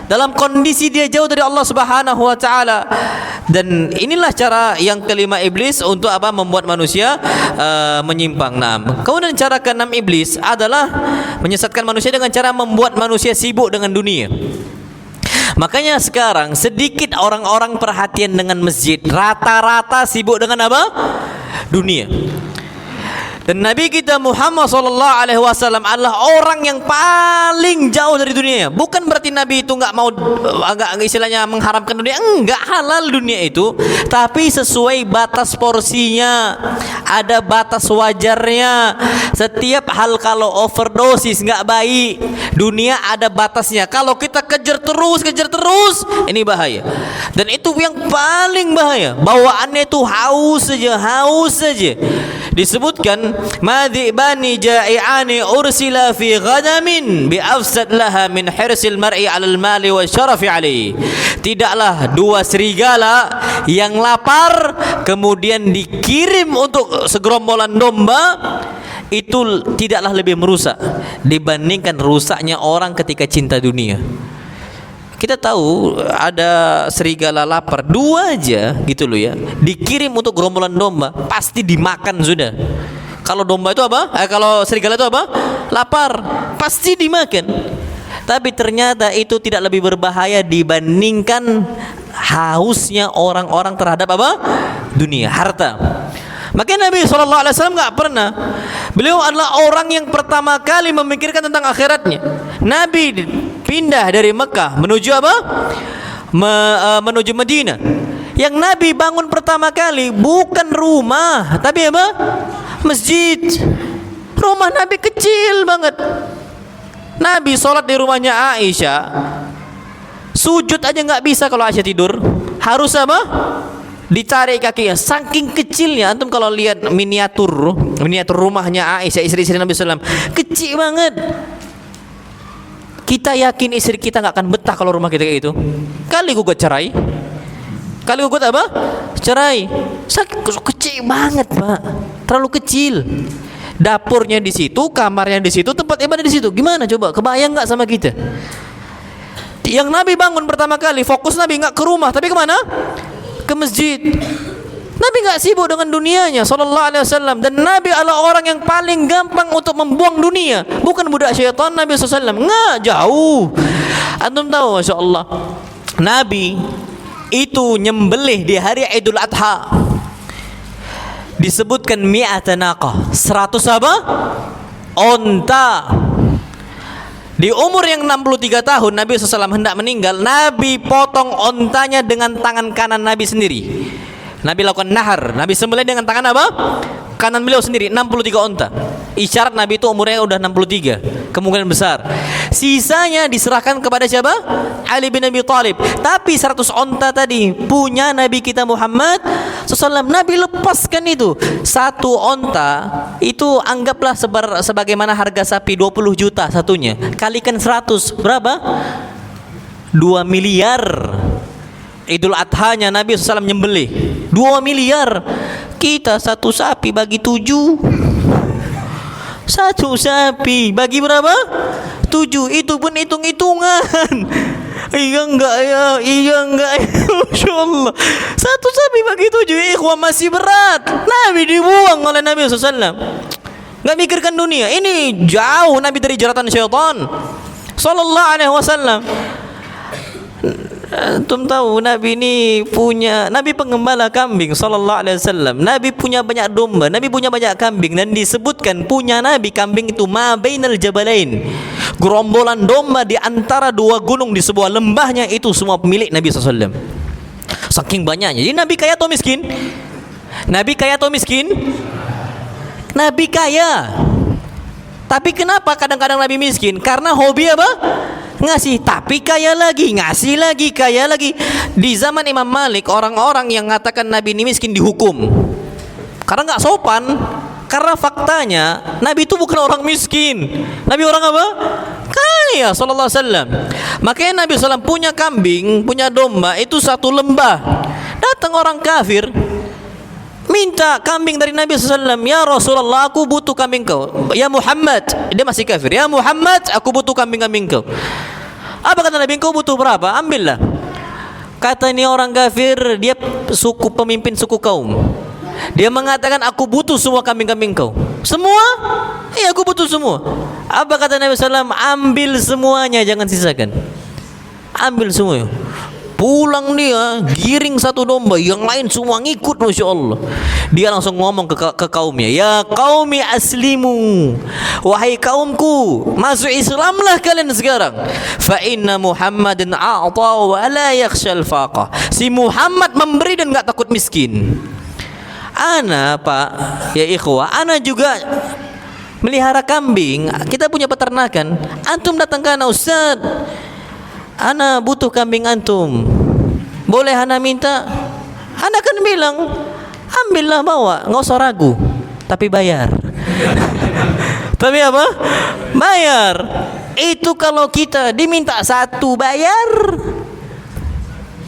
dalam kondisi dia jauh dari Allah Subhanahu wa taala. Dan inilah cara yang kelima iblis untuk apa? Membuat manusia menyimpang. Nah, kemudian cara keenam iblis adalah menyesatkan manusia dengan cara membuat manusia sibuk dengan dunia. Makanya sekarang sedikit orang-orang perhatian dengan masjid, rata-rata sibuk dengan apa? Dunia. Dan Nabi kita Muhammad SAW adalah orang yang paling jauh dari dunia. Bukan berarti Nabi itu nggak mau, agak istilahnya mengharamkan dunia. Enggak, halal dunia itu, tapi sesuai batas porsinya. Ada batas wajarnya. Setiap hal kalau overdosis nggak baik. Dunia ada batasnya. Kalau kita kejar terus, ini bahaya. Dan itu yang paling bahaya. Bawaannya itu haus saja. Disebutkan madhibani ja'i'ani ursila fi ghadamin bi afsad laha min hirsil mar'i 'alal mali wa syarafi 'alaihi. Tidaklah dua serigala yang lapar kemudian dikirim untuk segerombolan domba itu tidaklah lebih merusak dibandingkan rusaknya orang ketika cinta dunia. Kita tahu ada serigala lapar, dua aja gitu loh ya, dikirim untuk gerombolan domba, pasti dimakan sudah. Kalau domba itu apa? Kalau serigala itu apa? Lapar, pasti dimakan. Tapi ternyata itu tidak lebih berbahaya dibandingkan hausnya orang-orang terhadap apa? Dunia, harta. Makanya Nabi SAW nggak pernah. Beliau adalah orang yang pertama kali memikirkan tentang akhiratnya. Nabi pindah dari Mekah menuju apa? Menuju Madinah. Yang Nabi bangun pertama kali bukan rumah, tapi apa? Masjid. Rumah Nabi kecil banget. Nabi sholat di rumahnya Aisyah, sujud aja nggak bisa kalau Aisyah tidur. Harus apa? Ditarik kakinya, saking kecilnya. Antum kalau lihat miniatur rumahnya Aisyah, istri-istri Nabi SAW, kecil banget. Kita yakin istri kita nggak akan betah kalau rumah kita kayak gitu. Kali gugat cerai, kali gugat apa? Cerai. Kecil banget pak, terlalu kecil. Dapurnya di situ, kamarnya di situ, tempat ibadah di situ. Gimana coba? Kebayang nggak sama kita? Yang Nabi bangun pertama kali, fokus Nabi nggak ke rumah, tapi kemana? Ke masjid. Nabi nggak sibuk dengan dunianya sallallahu alaihi wasallam. Dan Nabi adalah orang yang paling gampang untuk membuang dunia. Bukan budak syaitan Nabi SAW. Nggak, jauh. Antum tahu Masya Allah, Nabi itu nyembelih di hari Idul Adha, disebutkan mi'ata naqah, 100 apa? Onta. Di umur yang 63 tahun Nabi SAW hendak meninggal, Nabi potong ontanya dengan tangan kanan Nabi sendiri. Nabi lakukan nahar, Nabi sembelih dengan tangan apa? Kanan beliau sendiri, 63 onta. Isyarat Nabi itu umurnya udah 63, kemungkinan besar. Sisanya diserahkan kepada siapa? Ali bin Abi Thalib. Tapi 100 onta tadi punya Nabi kita Muhammad SAW. Nabi lepaskan itu. Satu onta itu anggaplah sebagaimana harga sapi 20 juta satunya. Kalikan 100, berapa? 2 miliar. Idul Adhanya Nabi SAW nyembelih 2 miliar. Kita satu sapi bagi 7. Satu sapi bagi berapa? 7. Itu pun hitung-hitungan. Iya enggak ya? Masya Allah. Satu sapi bagi 7, ikhwan, masih berat. Nabi dibuang oleh Nabi SAW. Enggak mikirkan dunia. Ini jauh Nabi dari jeratan syaitan sallallahu alaihi wasallam. Antum tahu Nabi ini punya, Nabi pengembala kambing sallallahu alaihi wasallam. Nabi punya banyak domba, Nabi punya banyak kambing, dan disebutkan punya Nabi kambing itu ma bainal jabalain, gerombolan domba di antara dua gunung di sebuah lembahnya, itu semua milik Nabi SAW. Saking banyaknya. Jadi Nabi kaya atau miskin? Nabi kaya atau miskin? Nabi kaya. Tapi kenapa kadang-kadang Nabi miskin? Karena hobi apa? Ngasih, tapi kaya lagi, ngasih lagi, kaya lagi. Di zaman Imam Malik, orang-orang yang mengatakan Nabi ini miskin dihukum karena nggak sopan. Karena faktanya Nabi itu bukan orang miskin. Nabi orang apa? Kaya sallallahu alaihi wasallam. Makanya Nabi SAW punya kambing, punya domba itu satu lembah. Datang orang kafir, minta kambing dari Nabi SAW. Ya Rasulullah, aku butuh kambing kau. Ya Muhammad, dia masih kafir. Ya Muhammad, aku butuh kambing-kambing kau. Apa kata Nabi? Kau butuh berapa? Ambillah. Kata ini orang kafir, dia pemimpin suku kaum. Dia mengatakan, aku butuh semua kambing-kambing kau. Semua? Iya, aku butuh semua. Apa kata Nabi SAW? Ambil semuanya, jangan sisakan. Ambil semua. Pulang dia, giring satu domba, yang lain semua ngikut, Masya Allah. Dia langsung ngomong ke kaumnya, ya qaumi aslimu, wahai kaumku, masuk Islamlah kalian sekarang. Fa inna Muhammadan a'ta wa la yakhshal faqah. Si Muhammad memberi dan enggak takut miskin. Ana Pak, ya ikhwah, ana juga melihara kambing. Kita punya peternakan. Antum datang ke ana, Ustaz, ana butuh kambing antum, boleh ana minta? Ana kan bilang, ambillah, bawa, nggak usah ragu, tapi bayar. Tapi apa? Bayar. Itu kalau kita diminta satu bayar.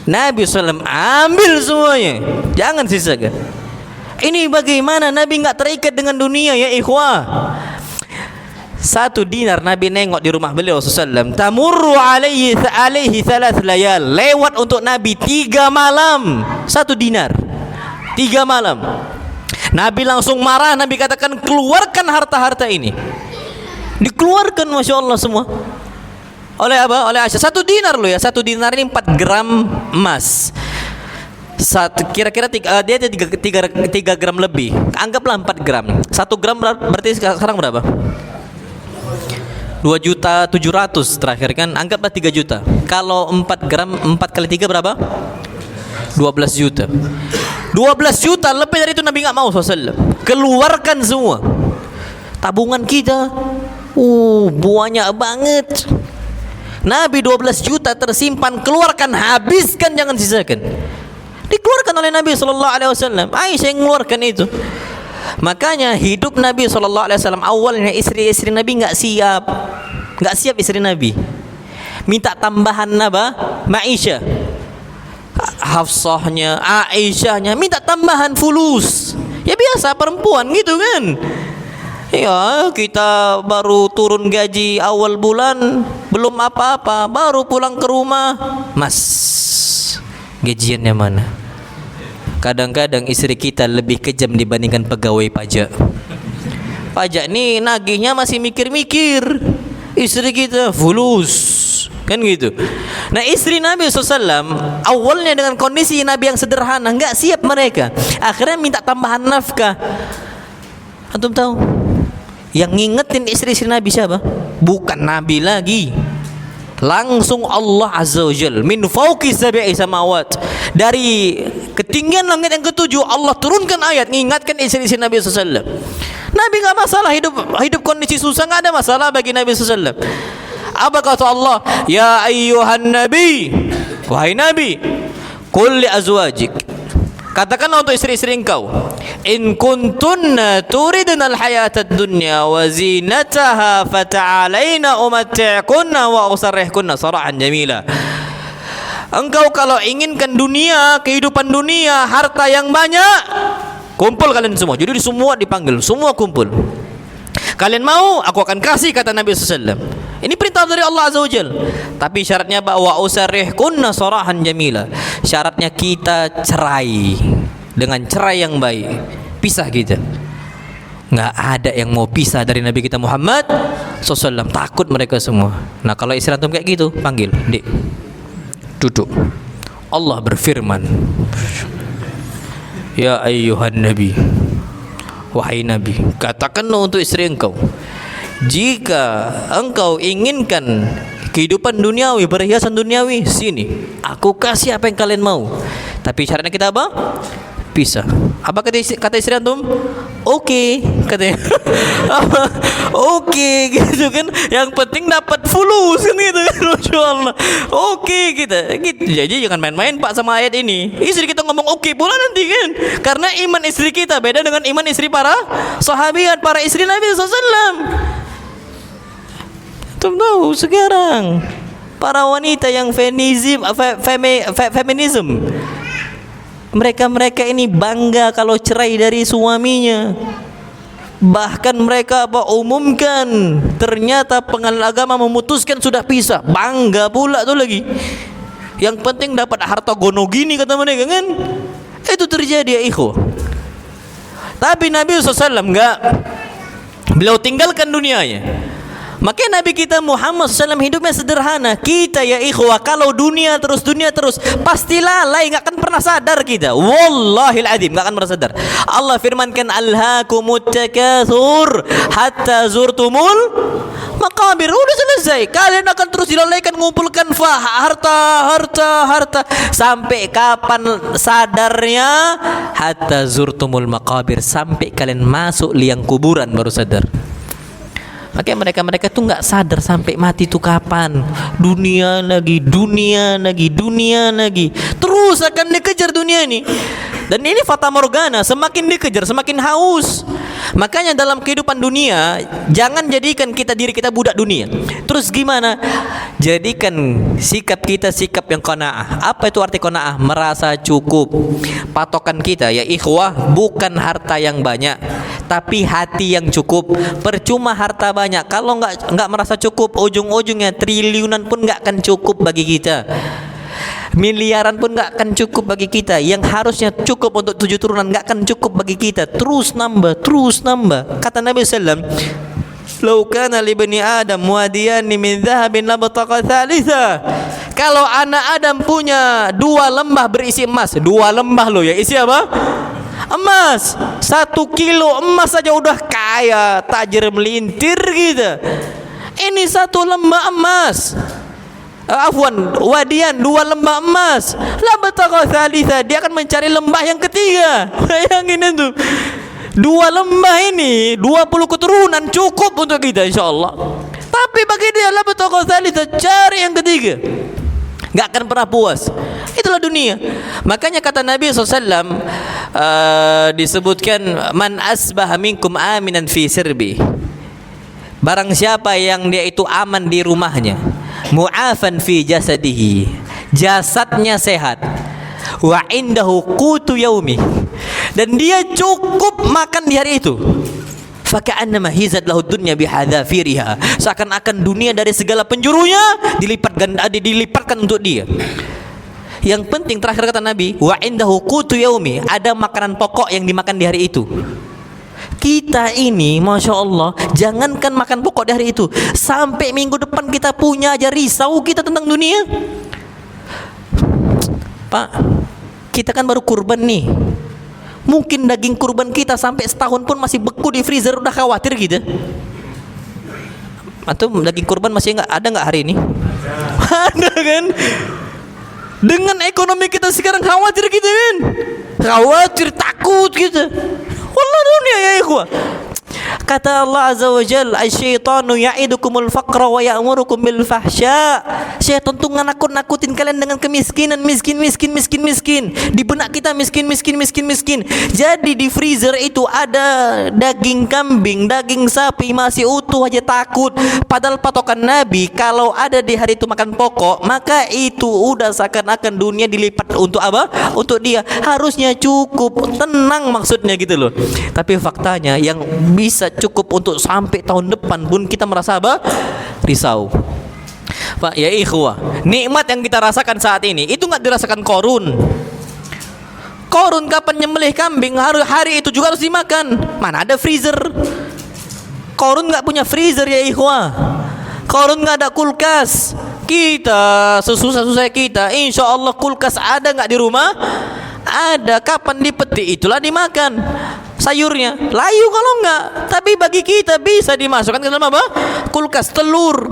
Nabi SAW ambil semuanya, jangan sisakan. Ini bagaimana Nabi nggak terikat dengan dunia, ya ikhwah. 1 dinar Nabi nengok di rumah beliau SAW. Tamurru alaihi 3 layal. Lewat untuk Nabi 3 malam. 1 dinar 3 malam. Nabi langsung marah. Nabi katakan, keluarkan harta-harta ini. Dikeluarkan, Masya Allah, semua. Oleh apa? Oleh Aisyah. 1 dinar loh ya. 1 dinar ini 4 gram emas. Kira-kira dia 3 gram lebih. Anggaplah 4 gram. 1 gram berarti sekarang berapa? 2.700.000 terakhir kan, anggaplah 3 juta. Kalau 4 gram, 4 kali 3 berapa? 12 juta. 12 juta lebih dari itu Nabi nggak mau SAW. Keluarkan semua. Tabungan kita, banyak banget. Nabi 12 juta tersimpan, keluarkan, habiskan, jangan sisakan. Dikeluarkan oleh Nabi SAW. Aisyah yang mengeluarkan itu. Makanya hidup Nabi SAW awalnya istri-istri Nabi nggak siap istri Nabi. Minta tambahan apa? Maisha. Hafsahnya, Aisyahnya minta tambahan fulus. Ya biasa perempuan gitu kan. Ya kita baru turun gaji awal bulan, belum apa-apa, baru pulang ke rumah, Mas, gajiannya mana? Kadang-kadang istri kita lebih kejam dibandingkan pegawai pajak. Pajak nih nagihnya masih mikir-mikir, istri kita fulus, kan gitu. Nah istri Nabi SAW awalnya dengan kondisi Nabi yang sederhana, nggak siap mereka. Akhirnya minta tambahan nafkah. Antum tahu? Yang ngingetin istri-istri Nabi siapa? Bukan Nabi lagi, langsung Allah Azza wa Jalla, min fauqi sab'i samawat, dari ketinggian langit yang ke-7 Allah turunkan ayat mengingatkan istri-istri Nabi SAW. Nabi nggak masalah hidup kondisi susah, nggak ada masalah bagi Nabi SAW. Apa kata Allah? Ya ayyuhan nabi, wahai Nabi, qul li azwajik, katakanlah untuk istri-istri engkau, in kuntunna turidna al-hayatad dunya wa zinataha fata'alaina umatti'kunna wa usarrihkunna sarahan jamila. Engkau kalau inginkan dunia, kehidupan dunia, harta yang banyak, kumpul kalian semua. Jadi semua dipanggil, semua kumpul. Kalian mau, aku akan kasih, kata Nabi SAW. Ini perintah dari Allah Azza wa Jalla. Tapi syaratnya wa usarrihkunna sarahan jamila. Syaratnya kita cerai dengan cerai yang baik. Pisah kita. Nggak ada yang mau pisah dari Nabi kita Muhammad SAW. Takut mereka semua. Nah kalau istri antum kayak gitu, panggil, Dik, duduk. Allah berfirman, ya ayyuhan nabi, wahai Nabi, katakanlah untuk istri engkau, jika engkau inginkan kehidupan duniawi, perhiasan duniawi, sini, aku kasih apa yang kalian mau. Tapi syaratnya kita apa? Pisah. Apa kata istri antum? Oke, katanya. Oke, gitu kan. Yang penting dapat fulus kan gitu kan. Masya Allah. Oke, kita gitu. Jadi jangan main-main Pak sama ayat ini. Istri kita ngomong oke pula nanti kan. Karena iman istri kita beda dengan iman istri para sahabiat, para istri Nabi SAW. Tuh tahu sekarang para wanita yang feminism Mereka ini bangga kalau cerai dari suaminya. Bahkan mereka umumkan, ternyata pengadilan agama memutuskan sudah pisah. Bangga pula tuh lagi. Yang penting dapat harta gono gini kata mereka kan. Itu terjadi ya ikhwah. Tapi Nabi SAW enggak. Beliau tinggalkan dunianya. Makanya Nabi kita Muhammad SAW hidupnya sederhana. Kita ya ikhwah, kalau dunia terus pasti lalai, nggak akan pernah sadar kita. Wallahil adzim, nggak akan pernah sadar. Allah firmankan, alhaakumut takatsur hatta zurtumul maqabir. Udah selesai. Kalian akan terus dilalaikan mengumpulkan harta sampai kapan sadarnya? Hatta zurtumul maqabir, sampai kalian masuk liang kuburan baru sadar. Makanya mereka tuh nggak sadar sampai mati tuh kapan. Dunia lagi, terus akan dikejar dunia ini. Dan ini fata morgana, semakin dikejar semakin haus. Makanya dalam kehidupan dunia, jangan jadikan diri kita budak dunia. Terus gimana? Jadikan sikap kita sikap yang qanaah. Apa itu arti qanaah? Merasa cukup. Patokan kita ya ikhwah bukan harta yang banyak, tapi hati yang cukup. Percuma harta banyak kalau nggak merasa cukup, ujung-ujungnya triliunan pun nggak akan cukup bagi kita. Miliaran pun nggak akan cukup bagi kita. Yang harusnya cukup untuk 7 turunan nggak akan cukup bagi kita. Terus nambah. Kata Nabi SAW, "Lau kana li bani Adam wadiyani min dhahabin labtaqa thalitha." Kalau anak Adam punya 2 lembah berisi emas, 2 lembah loh ya, isi apa? Emas. 1 kilo emas saja udah kaya, tajir melintir gitu. Ini 1 lembah emas. Wadian 2 lembah emas. La batagha thalitha, dia akan mencari lembah yang ketiga. Bayangin itu. 2 lembah ini 20 keturunan cukup untuk kita insyaallah. Tapi bagi dia la batagha thalitha, cari yang ketiga. Enggak akan pernah puas. Itulah dunia. Makanya kata Nabi SAW disebutkan, man asbaha minkum aminan fi sirbi. Barang siapa yang dia itu aman di rumahnya, mu'afan fi jasadihi, jasadnya sehat, wa indahu qutu yaumi, dan dia cukup makan di hari itu, faka'annama hizat lahu dunya bihadzafiriha, seakan-akan dunia dari segala penjurunya dilipatkan untuk dia. Yang penting terakhir kata Nabi, wa indahu qutu yaumi, ada makanan pokok yang dimakan di hari itu. Kita ini Masya Allah, jangankan makan pokok di hari itu, sampai minggu depan kita punya aja risau kita tentang dunia. Pak, kita kan baru kurban nih. Mungkin daging kurban kita sampai setahun pun masih beku di freezer, udah khawatir gitu. Atau daging kurban masih ada nggak hari ini? Ada kan? Dengan ekonomi kita sekarang khawatir gitu kan? Khawatir, takut gitu. Wallah dunia ya ikhwah. Kata Allah Azza wa Jalla, "Asy-syaitanu ya'idukumul faqra wa ya'murukum bil fahsya." Syaitan tuh nakut-nakutin kalian dengan kemiskinan, miskin. Di benak kita miskin. Jadi di freezer itu ada daging kambing, daging sapi masih utuh aja takut. Padahal patokan Nabi kalau ada di hari itu makan pokok, maka itu udah seakan-akan dunia dilipat untuk apa? Untuk dia. Harusnya cukup, tenang maksudnya gitu loh. Tapi faktanya yang bisa cukup untuk sampai tahun depan pun kita merasa apa? Risau. Pak ya ikhwah, nikmat yang kita rasakan saat ini itu nggak dirasakan Qarun. Qarun kapan nyembelih kambing hari itu juga harus dimakan. Mana ada freezer? Qarun nggak punya freezer ya ikhwah. Qarun nggak ada kulkas. Kita sesusah-susah kita, insya Allah kulkas ada nggak di rumah? Ada. Kapan dipetik itulah dimakan. Sayurnya layu kalau enggak, tapi bagi kita bisa dimasukkan ke dalam apa? Kulkas. Telur,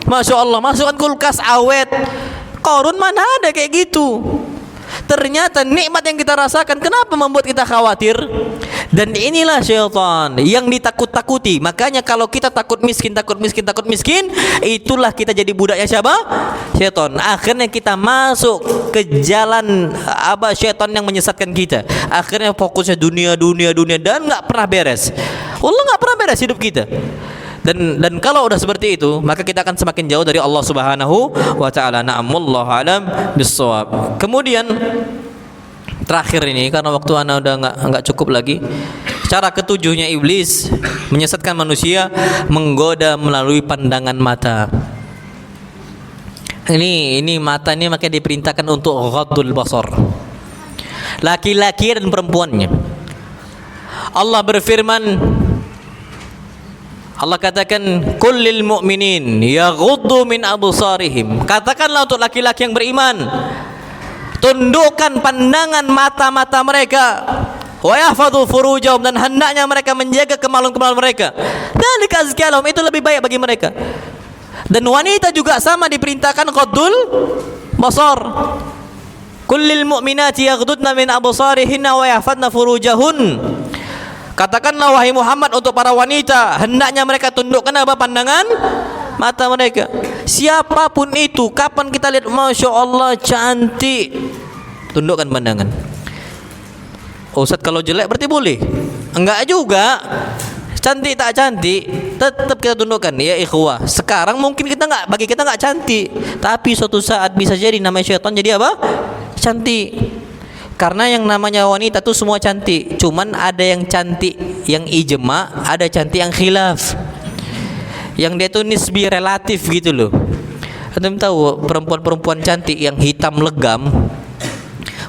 Masya Allah, masukkan kulkas awet. Qarun mana ada kayak gitu. Ternyata nikmat yang kita rasakan kenapa membuat kita khawatir? Dan inilah syaitan yang ditakut-takuti. Makanya kalau kita takut miskin, itulah kita jadi budaknya siapa? Syaitan. Akhirnya kita masuk ke jalan syaitan yang menyesatkan kita. Akhirnya fokusnya dunia dan nggak pernah beres. Allah nggak pernah beres hidup kita. Dan kalau udah seperti itu, maka kita akan semakin jauh dari Allah Subhanahu wa taala. Na'am, wallahu alam bissawab. Kemudian terakhir ini karena waktu ana udah nggak cukup lagi. Cara ketujuhnya iblis menyesatkan manusia, menggoda melalui pandangan mata. Ini mata ini makanya diperintahkan untuk ghaddul basar. Laki-laki dan perempuannya. Allah berfirman, Allah katakan kullil mu'minin yaghuddu min absarihim. Katakanlah untuk laki-laki yang beriman, tundukkan pandangan mata-mata mereka, wa yahfadhu furujahum, dan hendaknya mereka menjaga kemaluan-kemaluan mereka. Dzalika azka lahum, itu lebih baik bagi mereka. Dan wanita juga sama diperintahkan ghaddul basar. Kullil mu'minati yaghuddna min absarihinna wa yahfadna furujahun. Katakanlah wahai Muhammad untuk para wanita, hendaknya mereka tundukkan apa? Pandangan mata mereka. Siapapun itu, kapan kita lihat Masya Allah cantik, tundukkan pandangan. Ustaz kalau jelek berarti boleh? Enggak juga. Cantik tak cantik tetap kita tundukkan ya ikhwah. Sekarang mungkin bagi kita enggak cantik, tapi suatu saat bisa jadi namanya syaitan jadi apa? Cantik. Karena yang namanya wanita tuh semua cantik, cuman ada yang cantik yang ijma, ada cantik yang khilaf. Yang dia tuh nisbi, relatif gitu loh. Antum tahu perempuan-perempuan cantik yang hitam legam,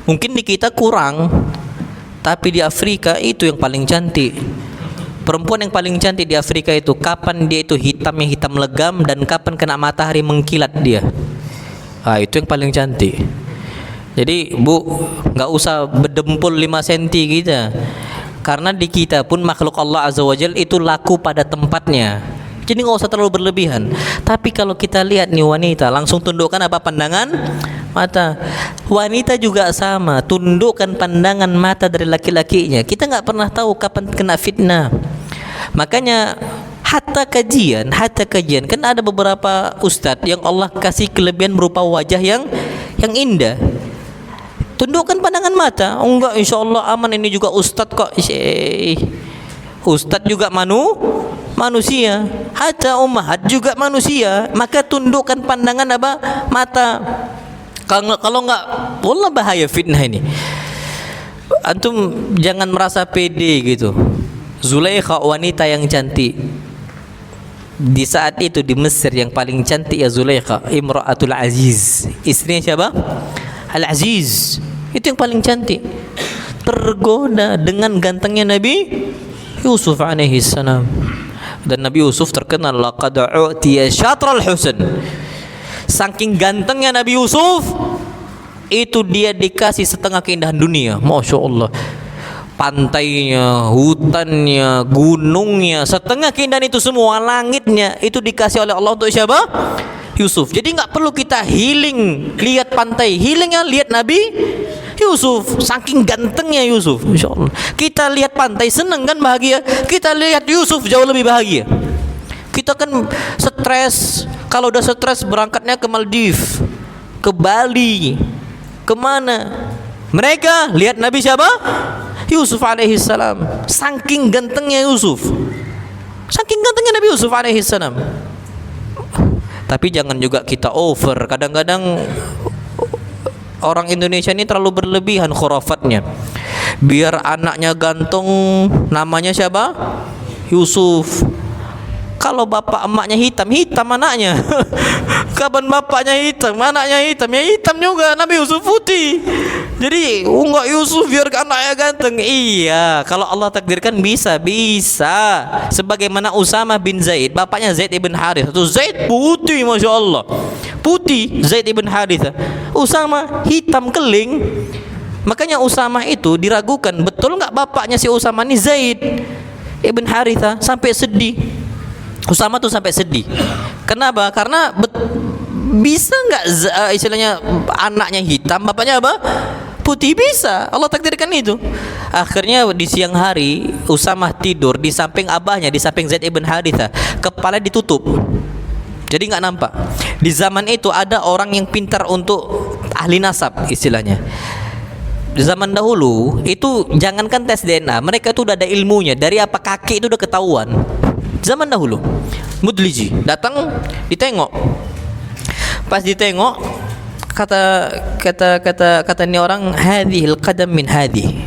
mungkin di kita kurang, tapi di Afrika itu yang paling cantik. Perempuan yang paling cantik di Afrika itu kapan dia itu hitamnya hitam legam dan kapan kena matahari mengkilat dia. Itu yang paling cantik. Jadi bu, nggak usah berdempul 5 cm kita, karena di kita pun makhluk Allah Azza wa Jalla itu laku pada tempatnya. Jadi nggak usah terlalu berlebihan. Tapi kalau kita lihat nih wanita, langsung tundukkan apa? Pandangan mata. Wanita juga sama, tundukkan pandangan mata dari laki-lakinya. Kita nggak pernah tahu kapan kena fitnah. Makanya hatta kajian kan ada beberapa ustadz yang Allah kasih kelebihan berupa wajah yang indah. Tundukkan pandangan mata. Enggak, insya Allah aman, ini juga ustadz kok. Ustadz juga manusia. Hatta ummahat juga manusia. Maka tundukkan pandangan apa? Mata. Kalau enggak, wallah bahaya fitnah ini. Antum jangan merasa pede gitu. Zulaikha wanita yang cantik. Di saat itu di Mesir yang paling cantik ya Zulaikha, Imra'atul Aziz. Istrinya siapa? Al-Aziz. Itu yang paling cantik. Tergoda dengan gantengnya Nabi Yusuf alaihi salam. Dan Nabi Yusuf terkenal laqad u'tiya syatral husn. Saking gantengnya Nabi Yusuf, itu dia dikasih setengah keindahan dunia. Masya Allah. Pantainya, hutannya, gunungnya, setengah keindahan itu semua, langitnya itu dikasih oleh Allah untuk siapa? Yusuf. Jadi nggak perlu kita healing lihat pantai, healingnya lihat Nabi Yusuf. Saking gantengnya Yusuf, Masya Allah. Kita lihat pantai seneng kan, bahagia. Kita lihat Yusuf jauh lebih bahagia. Kita kan stres, kalau udah stres berangkatnya ke Maldives, ke Bali, kemana? Mereka lihat Nabi siapa? Yusuf alaihi salam. Saking gantengnya Yusuf, saking gantengnya Nabi Yusuf alaihi salam. Tapi jangan juga kita over. Kadang-kadang orang Indonesia ini terlalu berlebihan khurafatnya. Biar anaknya ganteng, namanya siapa? Yusuf. Kalau bapak emaknya hitam anaknya. Kapan bapaknya hitam, anaknya hitam, ya hitam juga. Nabi Yusuf putih. Jadi enggak Yusuf biar anaknya ganteng. Iya, kalau Allah takdirkan bisa. Sebagaimana Usama bin Zaid, bapaknya Zaid ibn Harithah. Itu Zaid putih, Masya Allah. Putih Zaid ibn Harithah. Usama hitam keling. Makanya Usama itu diragukan, betul enggak bapaknya si Usama ini Zaid ibn Harithah, sampai sedih. Usama tuh sampai sedih. Kenapa? Karena bisa nggak istilahnya anaknya hitam, bapaknya apa? Putih, bisa. Allah takdirkan itu. Akhirnya di siang hari Usama tidur di samping abahnya, di samping Zaid ibn Harithah. Kepala ditutup, jadi nggak nampak. Di zaman itu ada orang yang pintar untuk ahli nasab istilahnya. Di zaman dahulu itu jangankan tes DNA, mereka itu udah ada ilmunya. Dari apa kaki itu udah ketahuan. Zaman dahulu Mudliji datang, ditengok. Pas ditengok, kata ini orang, hadhil qadam min hadhi.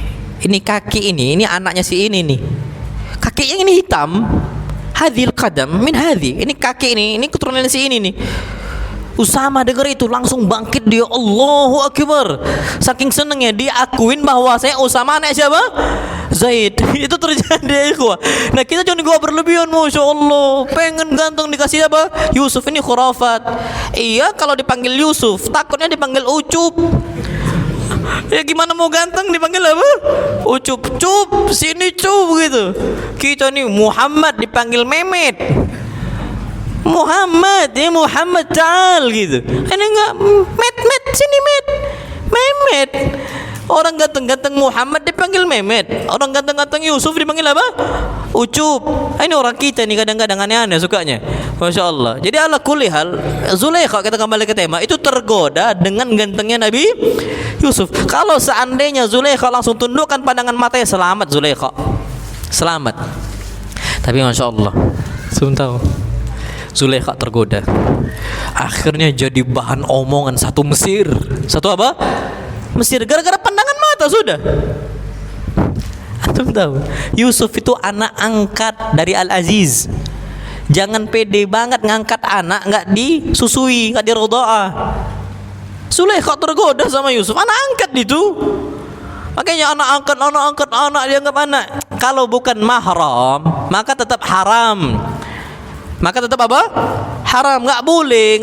Ini kaki ini anaknya si ini nih. Kaki yang ini hitam. Hadhil qadam min hadhi. Ini kaki ini keturunan si ini nih. Usama dengar itu langsung bangkit dia, Allahu Akbar. Saking senengnya dia akuin bahwa saya Usama anak siapa? Zaid. Itu terjadi ikhwah. Nah kita jangan gua berlebihan, Masya Allah. Pengen ganteng dikasih apa? Yusuf, ini khurafat. Iya kalau dipanggil Yusuf takutnya dipanggil Ucup. Ya gimana mau ganteng dipanggil apa? Ucup, cup, sini cup gitu. Kita nih Muhammad dipanggil Mehmet. Muhammad, ya Muhammad ta'al gitu. Ini enggak Met, sini Mehmet. Orang ganteng-ganteng Muhammad dipanggil Mehmet. Orang ganteng-ganteng Yusuf dipanggil apa? Ucup. Ini orang kita nih kadang-kadang aneh-aneh sukanya. Masya Allah. Jadi ala kulli hal, Zulaikha, kita kembali ke tema, itu tergoda dengan gantengnya Nabi Yusuf. Kalau seandainya Zulaikha langsung tundukkan pandangan matanya, selamat Zulaikha. Selamat. Tapi Masya Allah, sebentar, Zulaikha tergoda. Akhirnya jadi bahan omongan satu Mesir. Satu apa? Mesir, gara-gara pandangan mata sudah. Antum tahu, Yusuf itu anak angkat dari Al-Aziz. Jangan pede banget ngangkat anak nggak disusui, nggak diroda'ah. Zulaikha tergoda sama Yusuf, anak angkat itu. Makanya anak angkat dianggap anak. Kalau bukan mahram, maka tetap haram. Maka tetap apa? Haram, nggak boleh.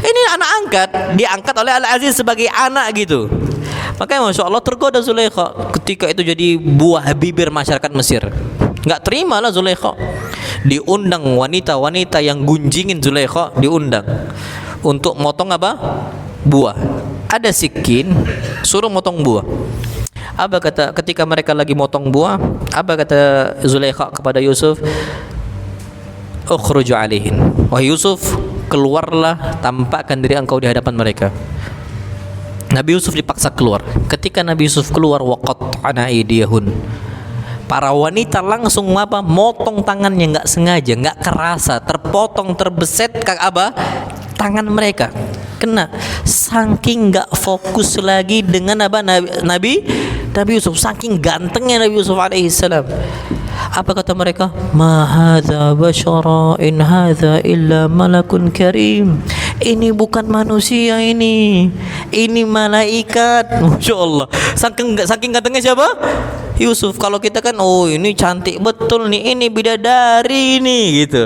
Ini anak angkat, diangkat oleh Al-Aziz sebagai anak gitu. Makanya Masya Allah tergoda Zulaikha. Ketika itu jadi buah bibir masyarakat Mesir. Nggak terima lah Zulaikha. Diundang wanita-wanita yang gunjingin Zulaikha, diundang untuk motong apa? Buah. Ada sikin, suruh motong buah. Apa kata ketika mereka lagi motong buah? Apa kata Zulaikha kepada Yusuf? Ukhruju alaihin. Wahai Yusuf, keluarlah, tampakkan diri engkau di hadapan mereka. Nabi Yusuf dipaksa keluar. Ketika Nabi Yusuf keluar, waqatta'na aydiyahun. Para wanita langsung apa? Motong tangannya, nggak sengaja, nggak kerasa, terpotong, terbeset apa? Tangan mereka kena. Saking nggak fokus lagi dengan apa? Nabi Yusuf, saking gantengnya Nabi Yusuf alaihissalam. Apa kata mereka? Ma hadza bashara in hadza illa malakun karim. Ini bukan manusia ini malaikat. Masya Allah. Saking gantengnya siapa? Yusuf. Kalau kita kan, oh ini cantik betul nih, ini bidadari nih gitu.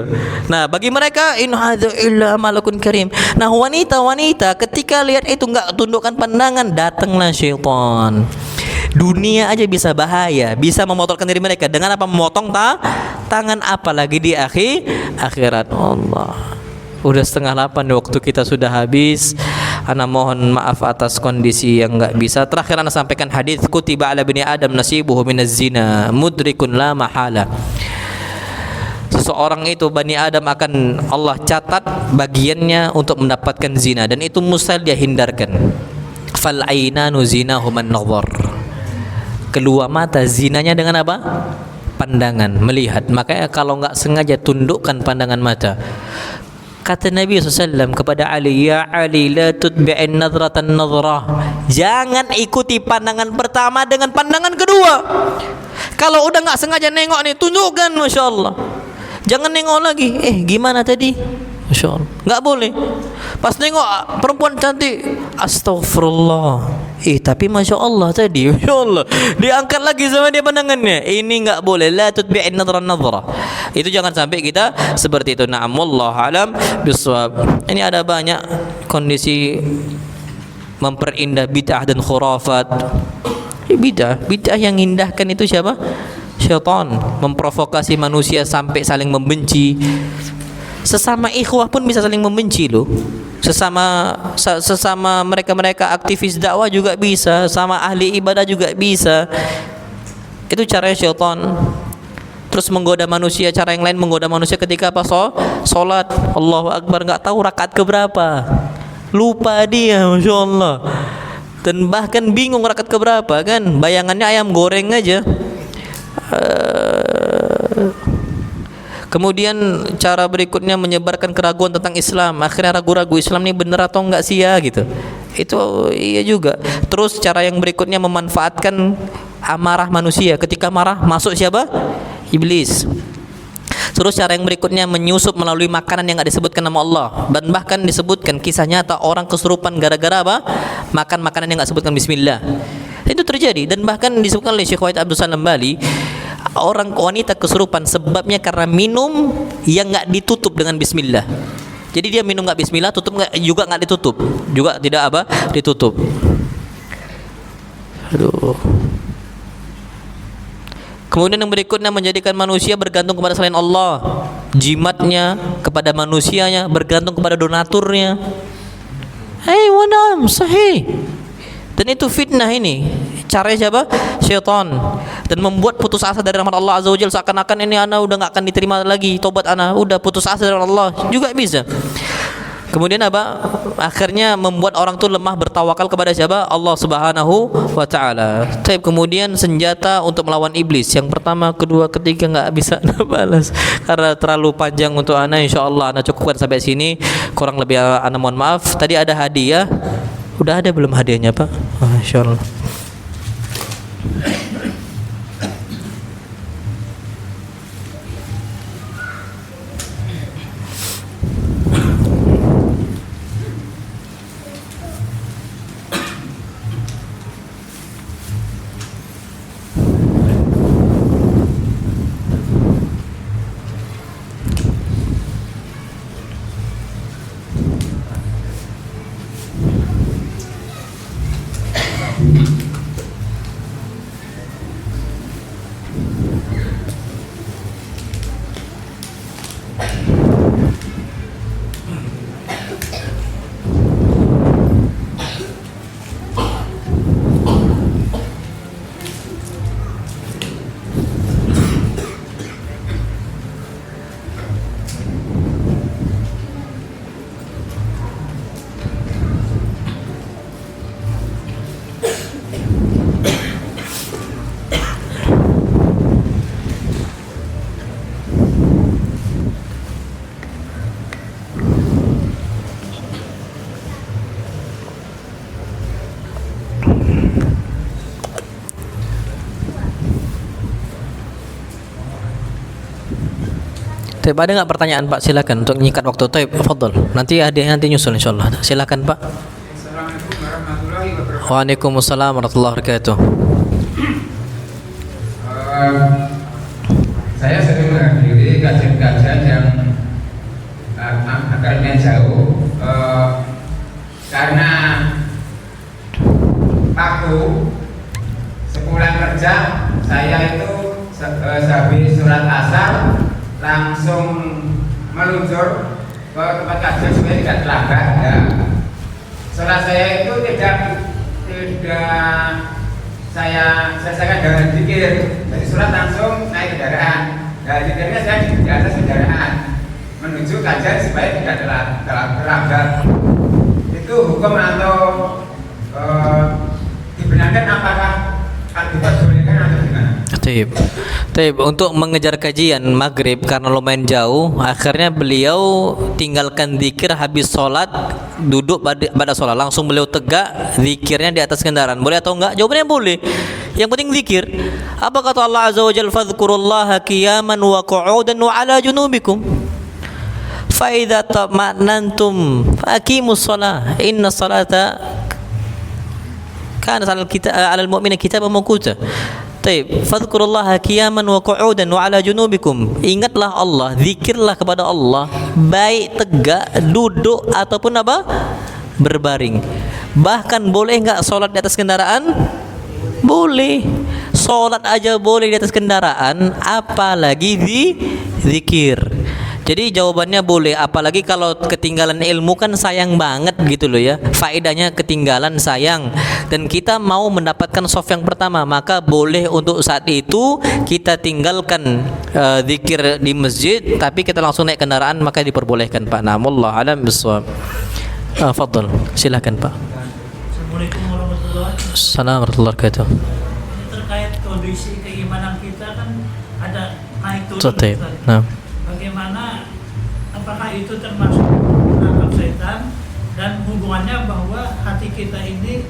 Nah bagi mereka in hadza illa malakun karim. Nah wanita-wanita ketika lihat itu nggak tundukkan pandangan, datanglah syaitan. Dunia aja bisa bahaya, bisa memotorkan diri mereka dengan apa? Memotong tangan, apalagi di akhirat. Allah, udah 7:30 waktu kita sudah habis. Ana mohon maaf atas kondisi yang nggak bisa. Terakhir ana sampaikan hadis kutiba ala bani adam nasibuhu minaz zina mudrikun la mahala. Seseorang itu Bani Adam akan Allah catat bagiannya untuk mendapatkan zina, dan itu mustahil dia hindarkan. Fal ainanu zinahuman nazar. Kedua mata zinanya dengan apa? Pandangan, melihat. Makanya kalau nggak sengaja tundukkan pandangan mata. Kata Nabi SAW kepada Ali, ya Ali la tutbi'in nadratan nadrah. Jangan ikuti pandangan pertama dengan pandangan kedua. Kalau udah nggak sengaja nengok nih, tunjukkan, Masya Allah. Jangan nengok lagi. Gimana tadi? Masya Allah, nggak boleh. Pas nengok perempuan cantik, astagfirullah. Tapi Masya Allah tadi, Masya Allah, diangkat lagi sama dia pandangannya. Ini nggak boleh. La tutbi'in nadran nadra. Itu jangan sampai kita seperti itu. Na'am, wallahu alam bisawab. Ini ada banyak kondisi memperindah bid'ah dan khurafat. Bid'ah yang indahkan itu siapa? Syaitan. Memprovokasi manusia sampai saling membenci. Sesama ikhwah pun bisa saling membenci loh. Sesama mereka aktivis dakwah juga bisa, sama ahli ibadah juga bisa. Itu caranya syaitan. Terus menggoda manusia, cara yang lain menggoda manusia ketika apa? Salat. Allahu Akbar, enggak tahu rakaat keberapa. Lupa dia, Masya Allah. Dan bahkan bingung rakaat keberapa kan? Bayangannya ayam goreng aja. Kemudian cara berikutnya menyebarkan keraguan tentang Islam. Akhirnya ragu-ragu Islam ini benar atau enggak sih ya gitu. Itu iya juga. Terus cara yang berikutnya memanfaatkan amarah manusia. Ketika marah masuk siapa? Iblis. Terus cara yang berikutnya menyusup melalui makanan yang enggak disebutkan nama Allah. Dan bahkan disebutkan kisah nyata orang kesurupan gara-gara apa? Makan makanan yang enggak disebutkan bismillah. Itu terjadi dan bahkan disebutkan oleh Syekh Wahid Abdul Salam Bali, orang wanita kesurupan sebabnya karena minum yang enggak ditutup dengan bismillah. Jadi dia minum enggak bismillah, tutup enggak, juga enggak ditutup. Juga tidak apa? Ditutup. Aduh. Kemudian yang berikutnya menjadikan manusia bergantung kepada selain Allah. Jimatnya kepada manusianya, bergantung kepada donaturnya. Hei wanam sahih. Dan itu fitnah ini. Caranya siapa? Syaitan. Dan membuat putus asa dari rahmat Allah Azza wa Jalla, seakan-akan ini ana udah enggak akan diterima lagi tobat ana, udah putus asa dari Allah. Juga bisa. Kemudian apa? Akhirnya membuat orang itu lemah bertawakal kepada siapa? Allah Subhanahu wa taala. Kemudian senjata untuk melawan iblis. Yang pertama, kedua, ketiga enggak bisa ana balas karena terlalu panjang untuk ana. Insyaallah ana cukupkan sampai sini. Kurang lebih ana mohon maaf. Tadi ada hadiah. Udah ada belum hadiahnya, Pak? Masyaallah. Ada nggak pertanyaan Pak? Silakan untuk menyikat waktu. Taib, fadhol. Nanti hadiahnya nanti nyusul insyaallah. Silakan Pak. Assalamualaikum warahmatullahi wabarakatuh. Waalaikumsalam warahmatullahi wabarakatuh. Saya sering menghadiri kajian-kajian yang akarnya jauh karena aku sepulang kerja saya itu sehabis surat asar langsung meluncur ke tempat kajian supaya tidak terlambat ya. Sholat saya itu tidak saya selesaikan dengan zikir. Dari sholat langsung naik kendaraan. Nah, zikirnya saya di atas kendaraan menuju kajian supaya tidak terlambat. Itu hukum atau dibenarkan apakah diperbolehkan atau gimana? Taib. Untuk mengejar kajian maghrib karena lumayan jauh, akhirnya beliau tinggalkan zikir habis sholat, duduk pada sholat, langsung beliau tegak, zikirnya di atas kendaraan. Boleh atau enggak? Jawabannya boleh. Yang penting zikir. Apa kata Allah Azza wa Jalla? Fadhkurullaha qiyaman wa qu'udan wa ala junubikum. Fa idza tama'nantum faqimus shalah. Inna salata kana 'alal mu'mina kitaban mawquta. Taib, fadhkurullaha qiyaman wa qu'udan wa ala junubikum. Ingatlah Allah, zikirlah kepada Allah baik tegak, duduk ataupun apa? Berbaring. Bahkan boleh enggak salat di atas kendaraan? Boleh. Salat aja boleh di atas kendaraan, apalagi zikir. Jadi jawabannya boleh, apalagi kalau ketinggalan ilmu kan sayang banget gitu loh ya. Faedahnya ketinggalan sayang. Dan kita mau mendapatkan soft yang pertama, maka boleh untuk saat itu kita tinggalkan zikir di masjid, tapi kita langsung naik kendaraan, maka diperbolehkan Pak. Namullah alam bisawab. Fadhal, silakan Pak. Assalamualaikum warahmatullahi wabarakatuh. Terkait kondisi keimanan kita kan ada naik turun. Taib. Ustaz. Nah. bagaimana, apakah itu termasuk menangkap setan, dan hubungannya bahwa hati kita ini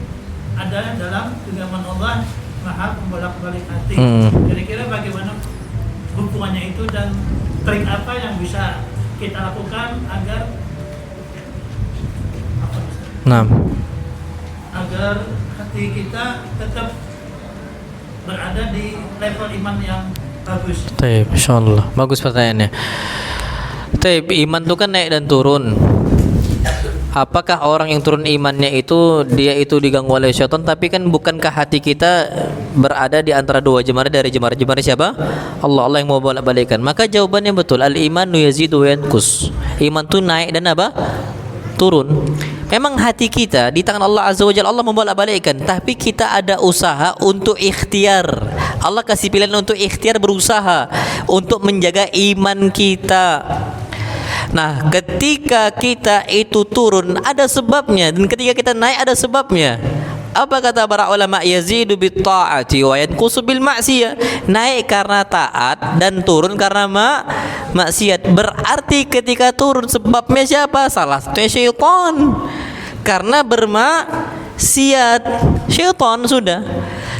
ada dalam genggaman Allah, Maha pembolak-balik hati. Kira-kira bagaimana hubungannya itu, dan trik apa yang bisa kita lakukan agar agar hati kita tetap berada di level iman yang bagus. Taib, insyaallah. Bagus pertanyaannya. Taib, iman itu kan naik dan turun. Apakah orang yang turun imannya itu dia itu diganggu oleh syaitan, tapi kan bukankah hati kita berada di antara dua jemari dari jemari siapa? Allah yang mau bolak-balikkan. Maka jawabannya betul, al-imanu yazidu wa yanqus. Iman itu naik dan apa? Turun. Memang hati kita di tangan Allah Azza wa Jalla, Allah membolak-balikkan, tapi kita ada usaha untuk ikhtiar. Allah kasih pilihan untuk ikhtiar, berusaha untuk menjaga iman kita. Nah, ketika kita itu turun ada sebabnya, dan ketika kita naik ada sebabnya. Apa kata para ulama? Yazidu bit ta'ati wa yanqusu bil ma'siyah. Naik karena taat dan turun karena maksiat. Berarti ketika turun sebabnya siapa? Salah satunya syaitan. Karena bermaksiat, syaitan sudah.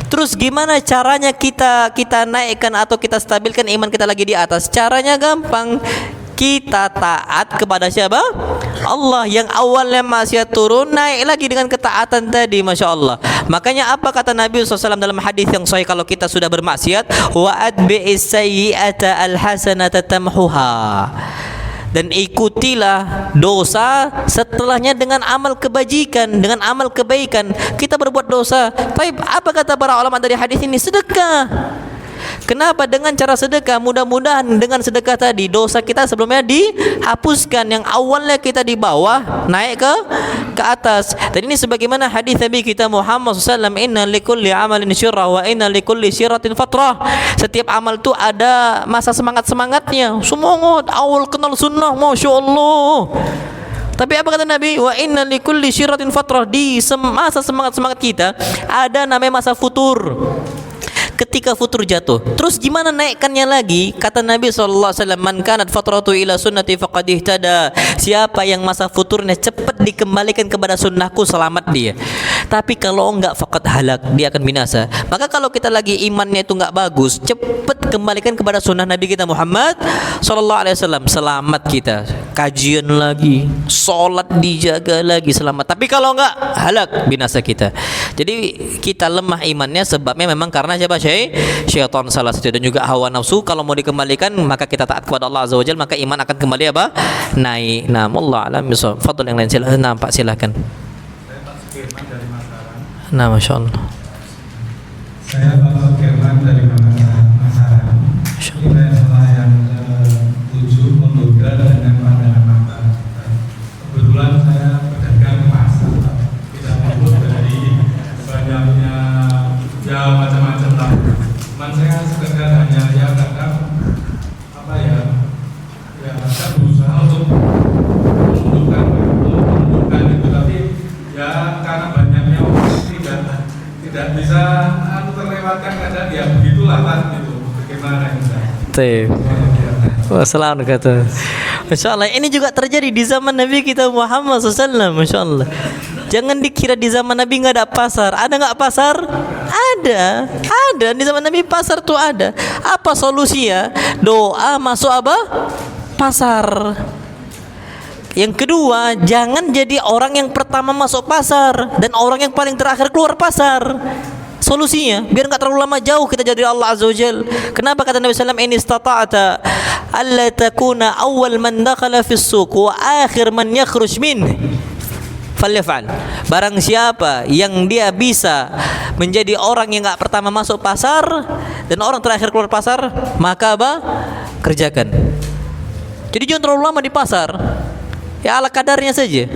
Terus gimana caranya kita naikkan atau kita stabilkan iman kita lagi di atas? Caranya gampang. Kita taat kepada siapa? Allah. Yang awalnya maksiat turun, naik lagi dengan ketaatan tadi, Masya Allah. Makanya apa kata Nabi SAW dalam hadis yang sahih, kalau kita sudah bermaksiat, wa adbi'is sayyi'ata alhasanata tamhuha, dan ikutilah dosa setelahnya dengan amal kebajikan, dengan amal kebaikan. Kita berbuat dosa, tapi apa kata para ulama dari hadis ini? Sedekah. Kenapa? Dengan cara sedekah, mudah-mudahan dengan sedekah tadi dosa kita sebelumnya dihapuskan, yang awalnya kita di bawah naik ke atas. Dan ini sebagaimana hadis Nabi kita Muhammad SAW, inna likulli amalin syirrah wa inna likulli syirratin fatrah. Setiap amal itu ada masa semangatnya. Semangat awal kenal sunnah, Masya Allah. Tapi apa kata Nabi? Wa inna likulli syirratin fatrah. Di masa semangat kita ada namanya masa futur. Ketika futur jatuh, terus gimana naikkannya lagi? Kata Nabi SAW, man kanat fatratu ila sunnati faqad ihtada. Siapa yang masa futurnya cepat dikembalikan kepada sunnahku, selamat dia. Tapi kalau enggak, faqad halak, dia akan binasa. Maka kalau kita lagi imannya itu enggak bagus, cepat kembalikan kepada sunnah Nabi kita Muhammad SAW, selamat kita. Kajian lagi, sholat dijaga lagi, selamat. Tapi kalau enggak, halak, binasa kita. Jadi kita lemah imannya sebabnya memang karena siapa? Syaitan salah satu, dan juga hawa nafsu. Kalau mau dikembalikan, maka kita taat kepada Allah Azza wa Jalla, maka iman akan kembali apa? Naik. Nah, Allah alam bisawab. Fadl yang lain silakan. Nah, Pak silakan. Saya Pak Sukirman dari Masaran. Nah, Masya Allah. Saya Pak Sukirman dari Masaran. Ini salah yang 7, menggoda dengan pandangan mata. Kebetulan saya pedagang pasar, tidak luput dari banyaknya ya macam-macam lah. Cuman saya sekedar hanya ya kadang apa ya saya berusaha untuk menundukkan itu, tapi ya karena banyaknya orang tidak bisa terlewatkan, kadang ya begitulah lah gitu. Bagaimana ini? Wassalamualaikum. Masya Allah, ini juga terjadi di zaman Nabi kita Muhammad SAW. Masya Allah. Jangan dikira di zaman Nabi nggak ada pasar. Ada nggak pasar? Ada. Di zaman Nabi pasar tuh ada. Apa solusinya? Doa masuk apa? Pasar. Yang kedua, jangan jadi orang yang pertama masuk pasar dan orang yang paling terakhir keluar pasar. Solusinya biar enggak terlalu lama jauh kita jadi Allah Azza wa Jalla. Kenapa kata Nabi sallallahu alaihi wasallam, in istata'ta alla takuna awwal man dakhala fis suq wa akhir man yakhruj min falyaf'al. Barang siapa yang dia bisa menjadi orang yang enggak pertama masuk pasar dan orang terakhir keluar pasar, maka apa? Kerjakan. Jadi jangan terlalu lama di pasar. Ya ala kadarnya saja.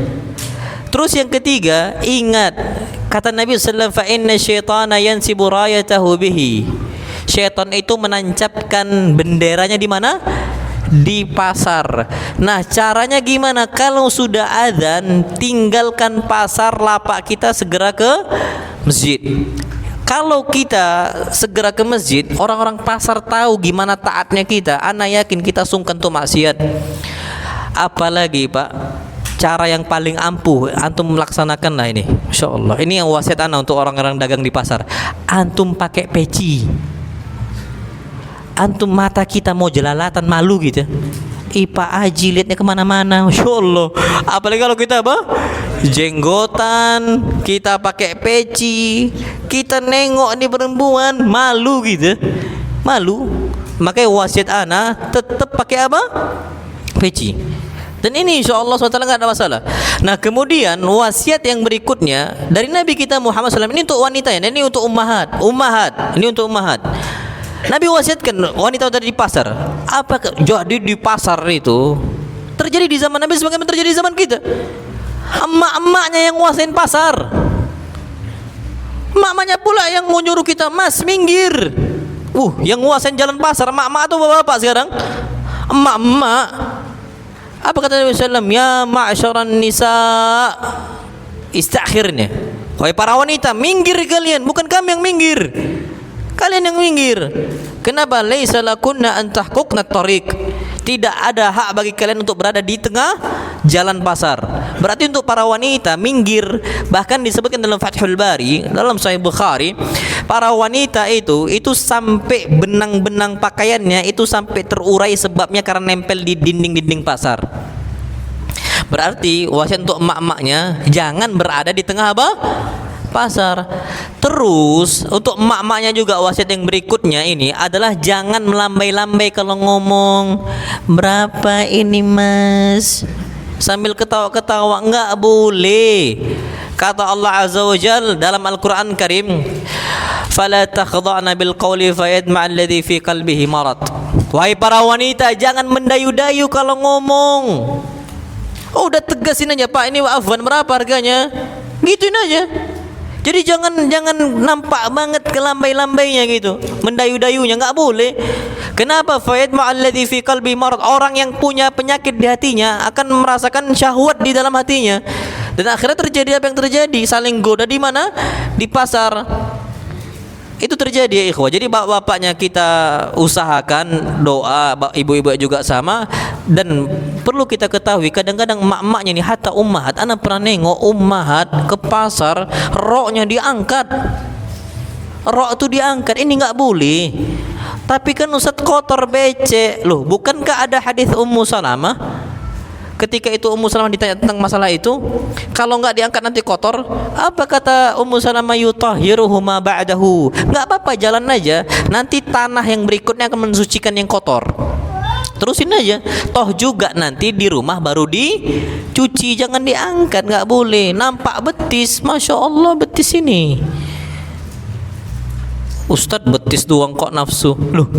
Terus yang ketiga, ingat kata Nabi sallallahu alaihi wasallam, fa inna syaitana yansibu rayatahu bihi. Syaitan itu menancapkan benderanya di mana? Di pasar. Nah, caranya gimana? Kalau sudah azan, tinggalkan pasar, lapak kita segera ke masjid. Kalau kita segera ke masjid, orang-orang pasar tahu gimana taatnya kita. Ana yakin kita sungkan tuh maksiat. Apalagi Pak, cara yang paling ampuh antum melaksanakan lah ini. Masya Allah. Ini yang wasiat ana untuk orang-orang dagang di pasar. Antum pakai peci. Antum mata kita mau jelalatan malu gitu. Pak Haji lihatnya kemana-mana, Masya Allah. Apalagi kalau kita apa? Jenggotan, kita pakai peci, kita nengok nih perempuan, malu gitu. Malu. Makanya wasiat ana tetap pakai apa? Peci. Dan ini insya Allah SWT nggak ada masalah. Nah kemudian wasiat yang berikutnya dari Nabi kita Muhammad SAW, ini untuk wanita ya, ini untuk ummahat, ini untuk ummahat. Nabi wasiatkan wanita tadi di pasar. Apa jadi di pasar itu terjadi di zaman Nabi sebagaimana terjadi di zaman kita. Emak-emaknya yang nguasain pasar. Emak-emaknya pula yang mau nyuruh kita, "Mas, minggir." Yang nguasain jalan pasar emak-emak atau bapak-bapak sekarang? Emak-emak. Apa kata Nabi SAW? Ya ma'syaran nisa, istakhirnya. Wahai para wanita, minggir kalian, bukan kami yang minggir. Kalian yang minggir. Kenapa? Laisa lakunna an tahquqna tariq. Tidak ada hak bagi kalian untuk berada di tengah jalan pasar. Berarti untuk para wanita minggir. Bahkan disebutkan dalam Fathul Bari, dalam Sahih Bukhari, para wanita itu sampai benang-benang pakaiannya itu sampai terurai sebabnya karena nempel di dinding-dinding pasar. Berarti wasiat untuk emak-emaknya jangan berada di tengah apa? Pasar. Terus untuk emak-emaknya juga wasiat yang berikutnya ini adalah jangan melambai-lambai kalau ngomong. Berapa ini Mas? Sambil ketawa-ketawa, enggak boleh. Kata Allah Azza wa Jalla dalam Al-Qur'an Karim, "Fala takhdha'na bil qawli fayadma'a alladhi fi qalbihi marad." Wahai para wanita, jangan mendayu-dayu kalau ngomong. Udah tegasin aja, Pak, ini afwan berapa harganya? Gituin aja. Jadi jangan nampak banget kelambai-lambainya gitu, mendayu-dayunya, nggak boleh. Kenapa? Fayadma alladzi fi qalbi marad. Orang yang punya penyakit di hatinya akan merasakan syahwat di dalam hatinya. Dan akhirnya terjadi apa yang terjadi? Saling goda di mana? Di pasar. Itu terjadi ya ikhwah. Jadi bapak-bapaknya kita usahakan doa, ibu-ibu juga sama. Dan perlu kita ketahui kadang-kadang emak-emaknya ini hatta ummahat, ana pernah nengok ummahat ke pasar roknya diangkat. Rok itu diangkat, ini nggak boleh. Tapi kan Ustaz kotor becek. Loh, bukankah ada hadis Ummu Salamah? Ketika itu Ummu Salamah ditanya tentang masalah itu, kalau nggak diangkat nanti kotor. Apa kata Ummu Salamah? Yutahhiruhuma ba'dahu. Nggak apa-apa, jalan aja. Nanti tanah yang berikutnya akan mensucikan yang kotor. Terusin aja. Toh juga nanti di rumah baru dicuci, jangan diangkat, nggak boleh. Nampak betis, Masya Allah betis ini. Ustadz betis doang kok nafsu. Loh,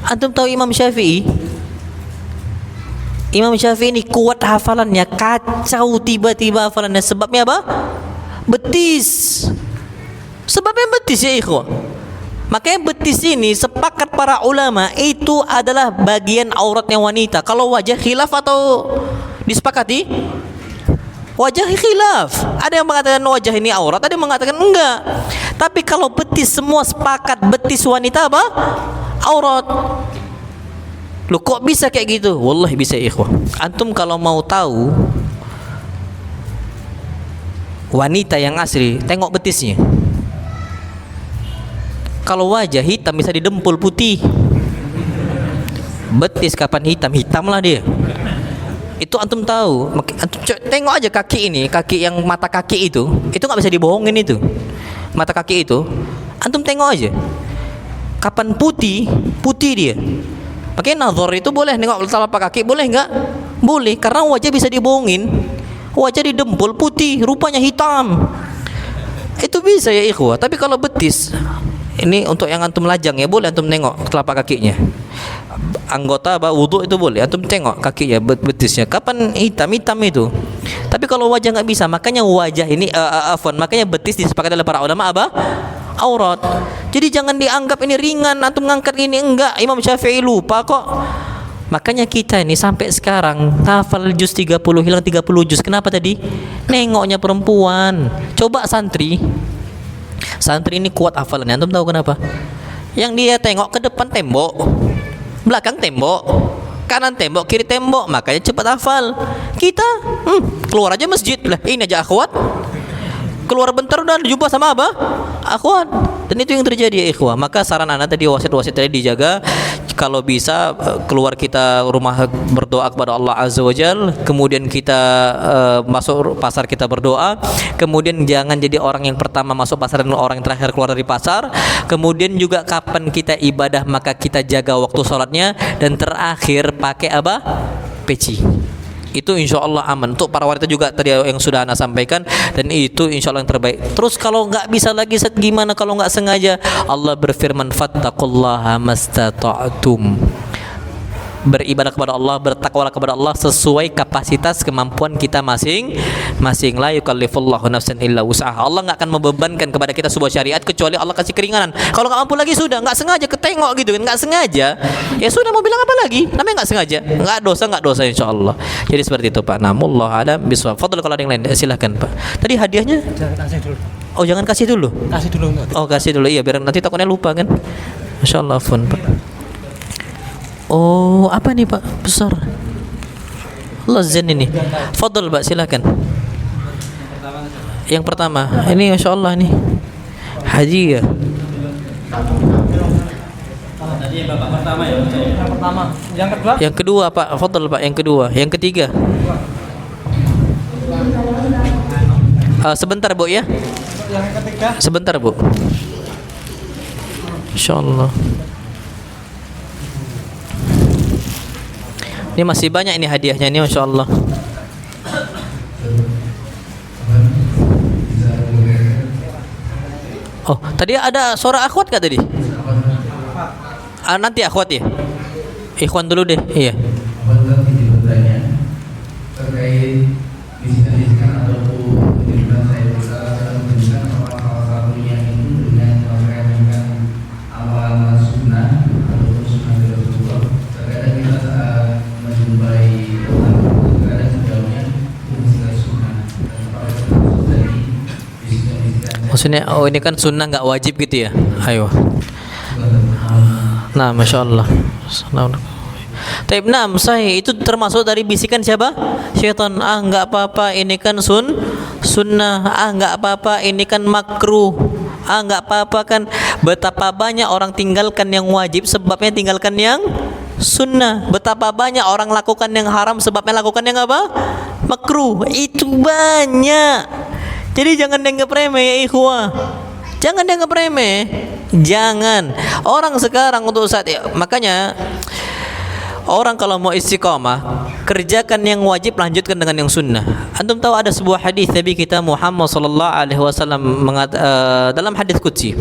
antum tahu Imam Syafi'i? Imam Syafi'i ini kuat hafalannya, kacau tiba-tiba hafalannya. Sebabnya apa? Betis. Sebabnya betis ya ikhwah. Makanya betis ini sepakat para ulama itu adalah bagian auratnya wanita. Kalau wajah khilaf atau disepakati? Wajah khilaf. Ada yang mengatakan wajah ini aurat, ada yang mengatakan enggak. Tapi kalau betis semua sepakat betis wanita apa? Aurat. Loh kok bisa kayak gitu? Wallahi bisa ikhwah. Antum kalau mau tahu wanita yang asli, tengok betisnya. Kalau wajah hitam bisa didempul putih. Betis kapan hitam? Hitam lah dia. Itu antum tahu. Antum tengok aja kaki ini, kaki yang mata kaki itu nggak bisa dibohongin itu. Mata kaki itu, antum tengok aja. Kapan putih? Putih dia. Makanya nazar itu boleh, nengok telapak kaki boleh nggak? Boleh, karena wajah bisa dibohongin. Wajah didempul putih, rupanya hitam. Itu bisa ya ikhwah. Tapi kalau betis, ini untuk yang antum lajang ya, boleh antum nengok telapak kakinya. Anggota wudu itu boleh antum tengok kakinya, betisnya. Kapan hitam itu. Tapi kalau wajah nggak bisa, makanya wajah ini makanya betis disepakati oleh para ulama apa? Aurat. Jadi jangan dianggap ini ringan, antum ngangkat ini enggak. Imam Syafi'i lupa kok. Makanya kita ini sampai sekarang hafal juz 30 hilang 30 juz. Kenapa tadi? Nengoknya perempuan. Coba santri Santri ini kuat hafalannya. Antum tahu kenapa? Yang dia tengok ke depan tembok, belakang tembok, kanan tembok, kiri tembok, makanya cepat hafal. Kita keluar aja masjid lah, ini aja akhwat, keluar bentar udah jumpa sama apa? Akhwat. Dan itu yang terjadi ya ikhwah. Maka saran anak tadi, wasit tadi dijaga. Kalau bisa keluar kita rumah berdoa kepada Allah Azza wa Jal, kemudian kita masuk pasar kita berdoa, kemudian jangan jadi orang yang pertama masuk pasar dan orang yang terakhir keluar dari pasar. Kemudian juga kapan kita ibadah maka kita jaga waktu sholatnya, dan terakhir pakai apa? Peci. Itu insya Allah aman. Untuk para wanita juga tadi yang sudah Ana sampaikan, dan itu insya Allah yang terbaik. Terus kalau nggak bisa lagi, gimana kalau nggak sengaja? Allah berfirman, fattaqullaha mastata'tum. Beribadah kepada Allah, bertakwalah kepada Allah sesuai kapasitas kemampuan kita masing-masing. La yukallifullahu nafsan illa wus'aha. Allah nggak akan membebankan kepada kita sebuah syariat kecuali Allah kasih keringanan. Kalau nggak mampu lagi sudah, nggak sengaja ketengok gitu kan, nggak sengaja, ya sudah, mau bilang apa lagi? Namanya nggak sengaja, nggak dosa insya Allah. Jadi seperti itu Pak. Namullah alam bisawab. Fadl, kalau ada yang lain silahkan Pak. Tadi hadiahnya? Jangan kasih dulu. Oh jangan kasih dulu. Kasih dulu enggak? Oh kasih dulu, iya, biar nanti takutnya lupa kan. Masya Allah, Fun Pak. Oh, apa nih Pak? Besar. Allah zen ini. Fadl Pak, silakan. Yang pertama. Ini Masya Allah nih. Hadiah. Tadi Bapak pertama ya? Yang pertama. Yang kedua? Yang kedua Pak, Fadl Pak, yang kedua. Yang ketiga. Sebentar Bu ya. Yang ketiga? Sebentar Bu. Masya Allah. Ini masih banyak ini hadiahnya ini, Masya Allah. Oh, tadi ada suara akhwat gak tadi? Nanti akhwat ya? Ikhwan dulu deh, iya. Terkait bisikan ataupun penjelasan saya menunjukkan bahwa salah satunya itu dengan meremehkan amalan sunnah ataupun sunnah Rasulullah. Terkadang kita saat menjumpai orang, terkadang sejauhnya bisikan sunnah. Dan kalau kita masuk dari bisikan. Maksudnya, oh ini kan sunnah nggak wajib gitu ya? Ayo. Nah, Masya Allah. Taib, enam, sahih. Itu termasuk dari bisikan siapa? Syaitan. Nggak apa-apa, ini kan sunnah. Nggak apa-apa, ini kan makruh. Nggak apa-apa kan. Betapa banyak orang tinggalkan yang wajib sebabnya tinggalkan yang sunnah. Betapa banyak orang lakukan yang haram sebabnya lakukan yang apa? Makruh. Itu banyak. Jadi jangan dianggap remeh ya ikhwah. Jangan dianggap remeh. Jangan. Orang sekarang untuk saat ya, makanya orang kalau mau istiqamah, kerjakan yang wajib, lanjutkan dengan yang sunnah. Antum tahu ada sebuah hadis Nabi kita Muhammad sallallahu alaihi wasallam dalam hadis qudsi.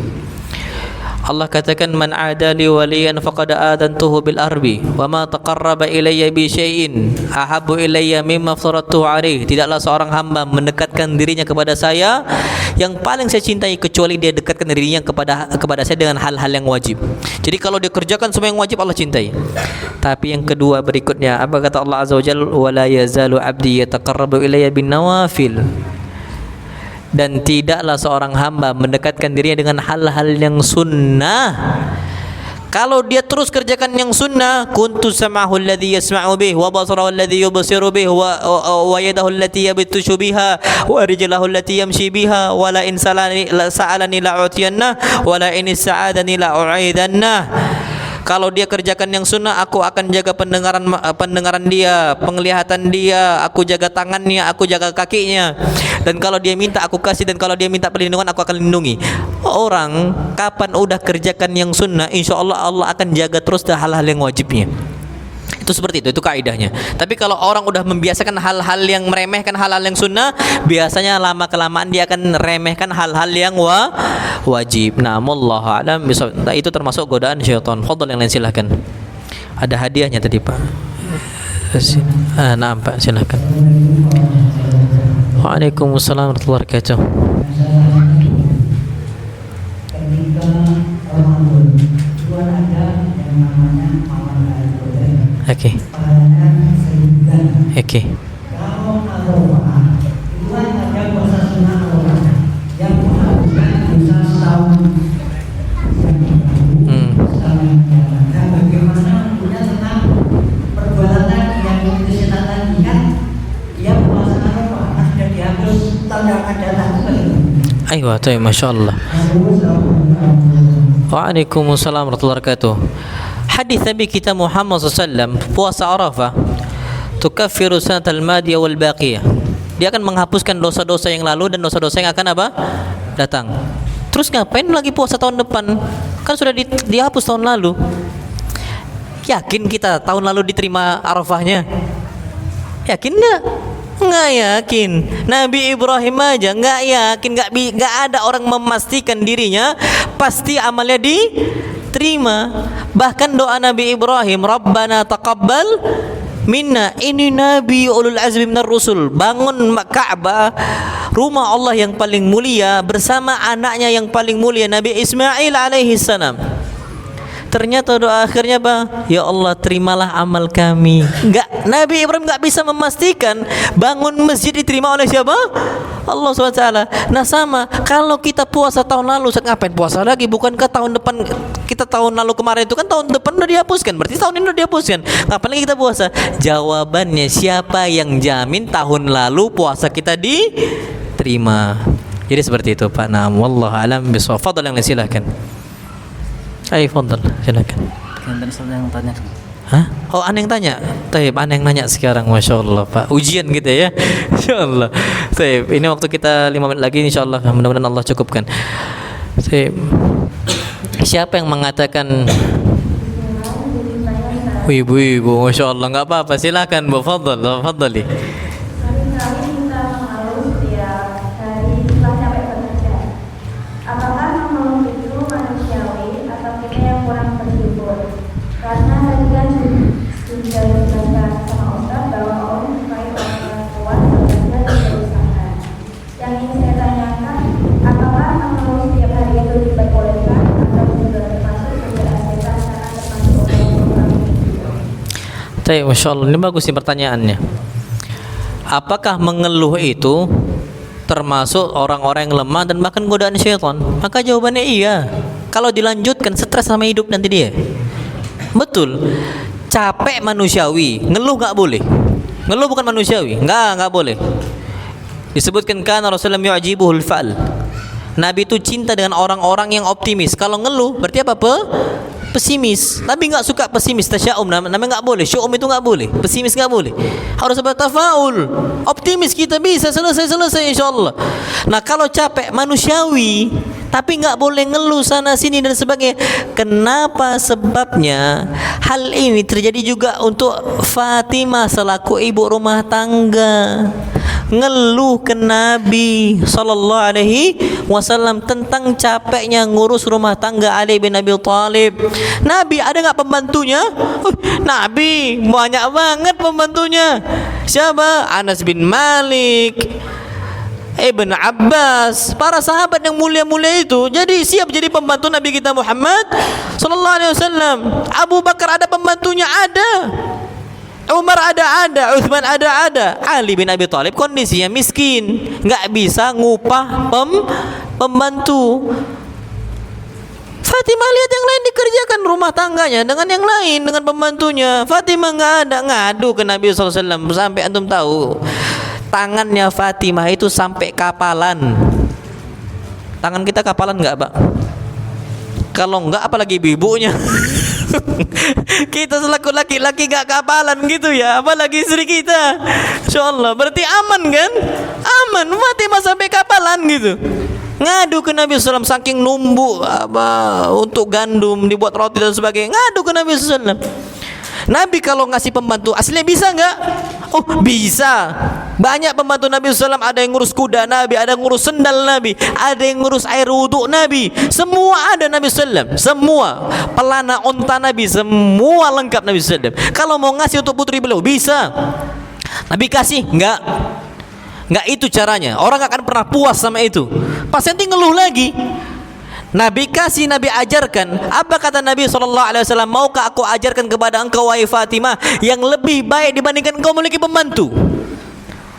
Allah katakan, man adali waliyan faqad adantuhu bil arbi wa ma taqarraba ilayya bi syai'in ahabbu ilayya mimma aftaratuhu alaihi. Tidaklah seorang hamba mendekatkan dirinya kepada saya yang paling saya cintai kecuali dia dekatkan dirinya kepada saya dengan hal-hal yang wajib. Jadi kalau dia kerjakan semua yang wajib, Allah cintai. Tapi yang kedua berikutnya, apa kata Allah Azza wa Jalla? Wa la yazalu 'abdi yataqarrabu ilayya bin nawafil. Dan tidaklah seorang hamba mendekatkan dirinya dengan hal-hal yang sunnah. Kalau dia terus kerjakan yang sunnah, kuntu sam'ahu alladhi yasma'u bih wa basarahu alladhi yubsiru bih wa yadahu allati yabtashu biha wa rijlahu allati yamshi biha wa la in sa'alani la'utiyanna wa la in sa'adani la'u'idanna. Kalau dia kerjakan yang sunnah, aku akan jaga pendengaran dia, penglihatan dia, aku jaga tangannya, aku jaga kakinya. Dan kalau dia minta aku kasih, dan kalau dia minta perlindungan aku akan lindungi. Orang kapan udah kerjakan yang sunnah, insya Allah Allah akan jaga terus hal-hal yang wajibnya. Itu seperti itu kaidahnya. Tapi kalau orang udah membiasakan hal-hal yang meremehkan hal-hal yang sunnah, biasanya lama kelamaan dia akan remehkan hal-hal yang wajib. Wallahu a'lam bishawab. Itu termasuk godaan syaitan. Fadhil, yang lain silahkan. Ada hadiahnya tadi Pak. Nah Pak, silahkan. Waalaikumsalam warahmatullahi wabarakatuh. Oke. Oke. Kalau itu ada puasa sunnah yang menghabiskan bisa setahun Aywa, Masya Allah. Waalaikumsalam warahmatullahi wabarakatuh. Hadis Nabi kita Muhammad SAW, puasa Arafah tukaffiru sanatal madiyah wal baqiyah. Dia akan menghapuskan dosa-dosa yang lalu dan dosa-dosa yang akan apa? Datang. Terus ngapain lagi puasa tahun depan? Kan sudah dihapus tahun lalu. Yakin kita tahun lalu diterima Arafahnya? Yakin enggak? Nggak yakin. Nabi Ibrahim aja nggak yakin, nggak ada orang memastikan dirinya pasti amalnya diterima. Bahkan doa Nabi Ibrahim, Rabbana taqabbal minna, ini Nabi ulul azmi minar rusul, bangun Ka'bah, rumah Allah yang paling mulia bersama anaknya yang paling mulia Nabi Ismail alaihi salam. Ternyata doa akhirnya apa? Ya Allah, terimalah amal kami. Nabi Ibrahim enggak bisa memastikan bangun masjid diterima oleh siapa? Allah SWT. Nah sama, kalau kita puasa tahun lalu, ngapain puasa lagi? Bukankah tahun depan, kita tahun lalu kemarin itu kan tahun depan udah dihapuskan, berarti tahun ini udah dihapuskan. Ngapain lagi kita puasa? Jawabannya, siapa yang jamin tahun lalu puasa kita diterima? Jadi seperti itu Pak. Nah, wallahu alam bisawab. Fadhal yang silakan. Ayo, fadhal, silakan. Gantian Ustaz yang tanya. Hah? Oh, aneh yang tanya. Taib, aneh yang nanya sekarang, Masya Allah Pak. Ujian gitu ya. Insya Allah. Taib, ini waktu kita 5 menit lagi, Insya Allah. Mudah-mudahan Allah cukupkan. Taib. Siapa yang mengatakan ibu-ibu, Masya Allah, nggak apa-apa. Silakan, Bu. Fadhal, fadhali. Kali-kali kita mengeluh setiap hari setelah capek bekerja. Apakah mengeluh itu manusiawi atau kita yang kurang bersyukur? Karena tadi kan sudah dijelaskan sama Ustaz bahwa Allah menyukai orang kuat bekerja dan berusaha. Yang ingin saya tanyakan, apakah mengeluh setiap hari itu diperbolehkan atau juga termasuk godaan setan karena termasuk orang yang kurang bersyukur? Taib, Masya Allah. Ini bagus nih pertanyaannya. Apakah mengeluh itu termasuk orang-orang yang lemah dan bahkan godaan syaitan? Maka jawabannya iya. Kalau dilanjutkan, stres sama hidup nanti dia. Betul. Capek manusiawi, ngeluh nggak boleh. Ngeluh bukan manusiawi, nggak boleh. Disebutkan kana Rasulullah yu'jibuhul fa'al. Nabi itu cinta dengan orang-orang yang optimis. Kalau ngeluh berarti apa? Pesimis. Nabi nggak suka pesimis, tasya'um, namanya nggak boleh. Syu'um itu nggak boleh, pesimis nggak boleh. Harus bertafaul, optimis, kita bisa selesai insyaallah. Nah kalau capek manusiawi, tapi nggak boleh ngeluh sana sini dan sebagainya. Kenapa? Sebabnya hal ini terjadi juga untuk Fatimah selaku ibu rumah tangga. Ngeluh ke Nabi sallallahu alaihi wasallam tentang capeknya ngurus rumah tangga Ali bin Abi Thalib. Nabi ada nggak pembantunya? Nabi banyak banget pembantunya. Siapa? Anas bin Malik, Ibn Abbas, para sahabat yang mulia-mulia itu. Jadi siap jadi pembantu Nabi kita Muhammad sallallahu alaihi wasallam. Abu Bakar ada pembantunya, ada. Umar ada, Utsman ada. Ali bin Abi Thalib kondisinya miskin, nggak bisa ngupah pembantu. Fatimah lihat yang lain dikerjakan rumah tangganya dengan yang lain, dengan pembantunya. Fatimah nggak ada, ngadu ke Nabi SAW. Sampai antum tahu, tangannya Fatimah itu sampai kapalan. Tangan kita kapalan nggak, Pak? Kalau nggak, apalagi ibu-ibunya. Kita selaku laki-laki gak kapalan gitu ya, apalagi istri kita. Insyaallah berarti aman kan? Aman. Fatimah sampai kapalan gitu, ngadu ke Nabi SAW saking numbuk untuk gandum dibuat roti dan sebagainya. Ngadu ke Nabi SAW. Nabi kalau ngasih pembantu aslinya bisa nggak? Oh bisa. Banyak pembantu Nabi SAW. Ada yang ngurus kuda Nabi, ada yang ngurus sendal Nabi, ada yang ngurus air wudhu Nabi. Semua ada Nabi SAW. Semua pelana onta Nabi, semua lengkap Nabi SAW. Kalau mau ngasih untuk putri beliau bisa. Nabi kasih? Nggak itu caranya. Orang akan pernah puas sama itu. Pas nanti ngeluh lagi. Nabi kasih, Nabi ajarkan. Apa kata Nabi SAW? Maukah aku ajarkan kepada engkau wahai Fatimah yang lebih baik dibandingkan engkau memiliki pembantu?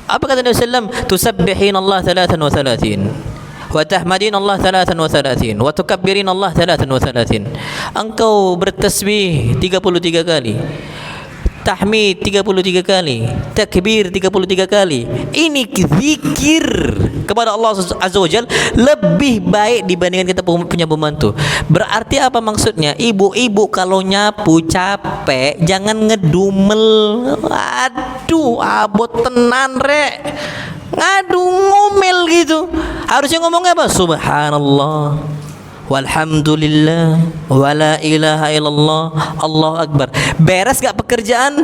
Apa kata Nabi SAW? Tusabbihin Allah 33 wa tahmadin Allah 33 wa tukabbirin Allah 33. Engkau bertasbih 33 kali, tahmid 33 kali, takbir 33 kali. Ini zikir kepada Allah Azza wa Jalla lebih baik dibandingkan kita punya pembantu. Berarti apa maksudnya? Ibu-ibu kalau nyapu capek jangan ngedumel. Aduh, abot tenan rek. Ngadu ngomel gitu. Harusnya ngomongnya apa? Subhanallah, walhamdulillah, wala ilaha illallah, Allahu akbar. Beres gak pekerjaan?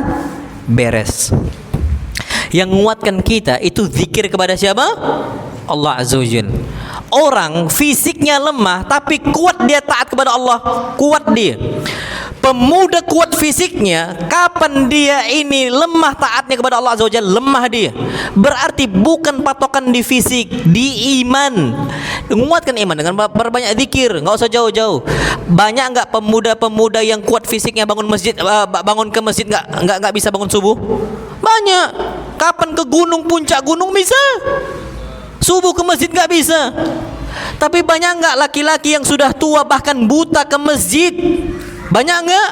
Beres. Yang menguatkan kita itu zikir kepada siapa? Allah Azza wa Jalla. Orang fisiknya lemah tapi kuat dia taat kepada Allah, kuat dia. Pemuda kuat fisiknya, kapan dia ini lemah taatnya kepada Allah Azza wa Jalla? Lemah dia. Berarti bukan patokan di fisik, di iman. Menguatkan iman dengan perbanyak zikir, enggak usah jauh-jauh. Banyak enggak pemuda-pemuda yang kuat fisiknya bangun masjid, bangun ke masjid enggak bisa bangun subuh? Banyak. Kapan ke gunung, puncak gunung bisa? Subuh ke masjid enggak bisa. Tapi banyak enggak laki-laki yang sudah tua bahkan buta ke masjid? Banyak enggak?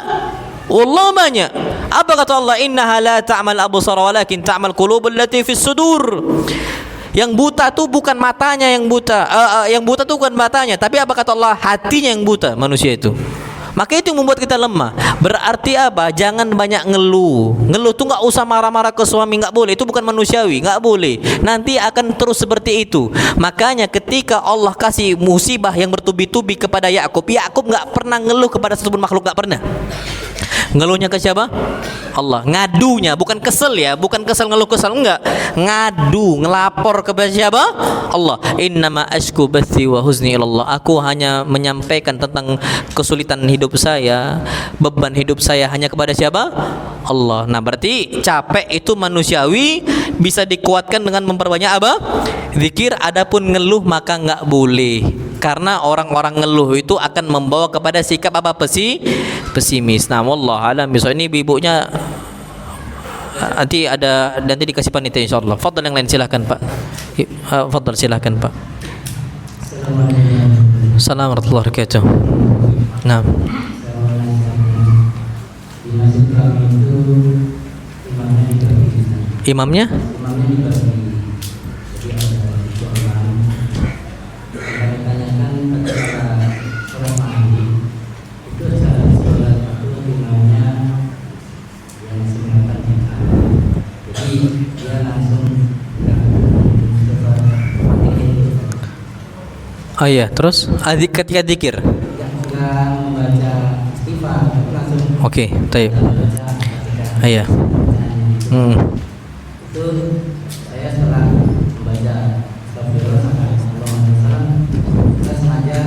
Allah banyak. Apa kata Allah? Innaha la ta'mal absar walakin ta'mal qulubul lati fis sudur. Yang buta tuh bukan matanya yang buta. Yang buta tuh bukan matanya, tapi apa kata Allah? Hatinya yang buta manusia itu. Maka itu yang membuat kita lemah. Berarti apa? Jangan banyak ngeluh. Ngeluh tuh nggak usah marah-marah ke suami, nggak boleh. Itu bukan manusiawi, nggak boleh. Nanti akan terus seperti itu. Makanya ketika Allah kasih musibah yang bertubi-tubi kepada Yakub, Yakub nggak pernah ngeluh kepada satupun makhluk, nggak pernah. Ngeluhnya ke siapa? Allah. Ngadunya, bukan kesel ya, bukan kesel ngeluh kesel, enggak. Ngadu, ngelapor kepada siapa? Allah. Innama ashku bathi wa huzni ilallah. Aku hanya menyampaikan tentang kesulitan hidup saya, beban hidup saya hanya kepada siapa? Allah. Nah, berarti capek itu manusiawi, bisa dikuatkan dengan memperbanyak apa? Zikir. Adapun ngeluh maka enggak boleh. Karena orang-orang ngeluh itu akan membawa kepada sikap apa? Pesimis. Nah, wallah alam besok ini ibunya nanti dikasih panitia insyaallah. Fadhal yang lain silahkan Pak. Fadhal silahkan Pak. Assalamualaikum warahmatullahi wabarakatuh. Nah. Imamnya? Oh iya, terus ketika zikir. Oke, baik. Iya. Itu saya setelah membaca Astagfirullah sampai Sallallahu Alaihi Wasallam, saya sengaja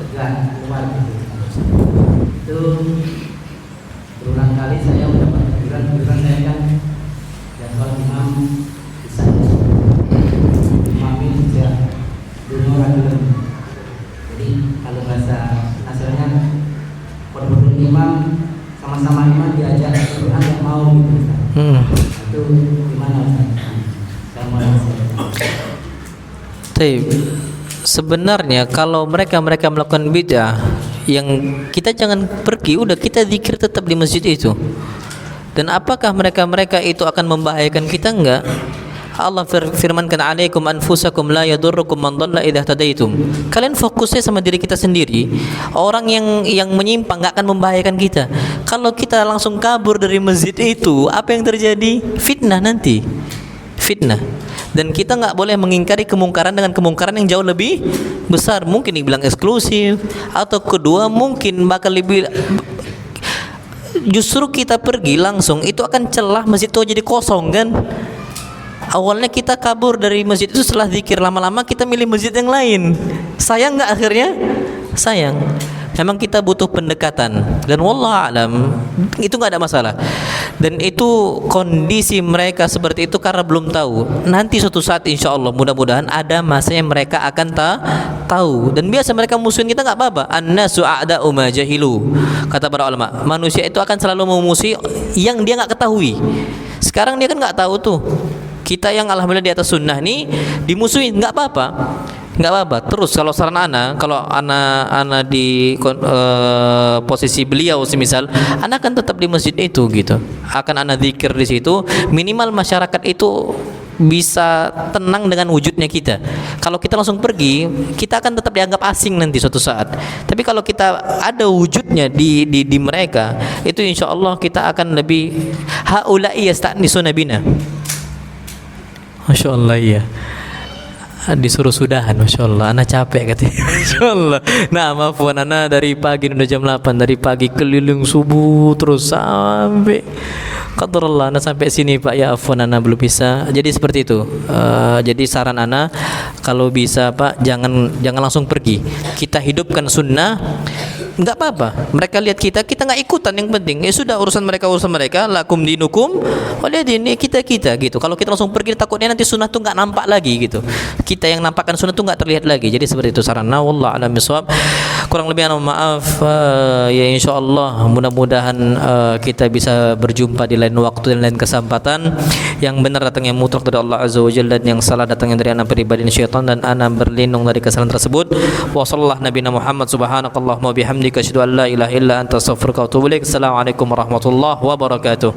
tegak keluar gitu. Itu berulang kali saya mendapat teguran saya kan jadwal imam bisa imami sejak dunia ragilun. Jadi kalau bahasa hasilnya berburu imam sama-sama imam diajak Quran yang mau gitu. Itu gimana sebenarnya kalau mereka melakukan bid'ah, yang kita jangan pergi, udah kita zikir tetap di masjid itu. Dan apakah mereka itu akan membahayakan kita? Enggak. Allah firmankan, alaikum anfusakum la yadurrukum man dhalla idza tadaitum. Kalian fokusnya sama diri kita sendiri. Orang yang menyimpang enggak akan membahayakan kita. Kalau kita langsung kabur dari masjid itu, apa yang terjadi? Fitnah nanti. Fitnah. Dan kita enggak boleh mengingkari kemungkaran dengan kemungkaran yang jauh lebih besar. Mungkin dibilang eksklusif, atau kedua mungkin bakal lebih, justru kita pergi langsung itu akan celah masjid itu jadi kosong kan. Awalnya kita kabur dari masjid itu setelah zikir, lama-lama kita milih masjid yang lain. Sayang nggak akhirnya? Sayang. Memang kita butuh pendekatan. Dan wallah alam itu nggak ada masalah. Dan itu kondisi mereka seperti itu karena belum tahu. Nanti suatu saat insya Allah mudah-mudahan ada masanya mereka akan tahu. Dan biasa mereka musuhin kita nggak apa-apa. An-nasu a'da'u ma jahilu. Kata para ulama, manusia itu akan selalu memusuhi yang dia nggak ketahui. Sekarang dia kan nggak tahu tuh. Kita yang alhamdulillah di atas sunnah nih dimusuhin, nggak apa-apa. nggak apa-apa. Terus kalau saran ana, kalau ana di posisi beliau semisal, ana akan tetap di masjid itu gitu. Akan ana zikir di situ, minimal masyarakat itu bisa tenang dengan wujudnya kita. Kalau kita langsung pergi, kita akan tetap dianggap asing nanti suatu saat. Tapi kalau kita ada wujudnya di mereka, itu insya Allah kita akan lebih haula'i yasta'nisuna bina. Masya Allah ya. Disuruh sudahan, Masya Allah. Ana capek katanya. Masya Allah. Nah maaf Ana dari pagi udah jam 8, dari pagi keliling subuh terus sampai qadarullah Ana sampai sini Pak, ya afwan Ana belum bisa. Jadi seperti itu. Jadi saran Ana kalau bisa Pak jangan langsung pergi. Kita hidupkan sunnah. Enggak apa-apa. Mereka lihat kita enggak ikutan, yang penting ya sudah urusan mereka, lakum dinukum oleh dini kita gitu. Kalau kita langsung pergi takutnya nanti sunnah tuh enggak nampak lagi gitu. Kita yang nampakkan sunnah tuh enggak terlihat lagi. Jadi seperti itu saran. Wallahu a'lam bishawab. Kurang lebih maaf ya insyaallah mudah-mudahan kita bisa berjumpa di lain waktu dan lain kesempatan. Yang benar datangnya mutlak dari Allah Azza wa Jalla, dan yang salah datangnya dari anak pribadi syaitan, dan ana berlindung dari kesalahan tersebut. Wa sallallahu nabiyana Muhammad subhanakallahumma bihamdika asyhadu an la ilaha illa anta astaghfiruka wa atubu ilaik. Assalamualaikum warahmatullahi wabarakatuh.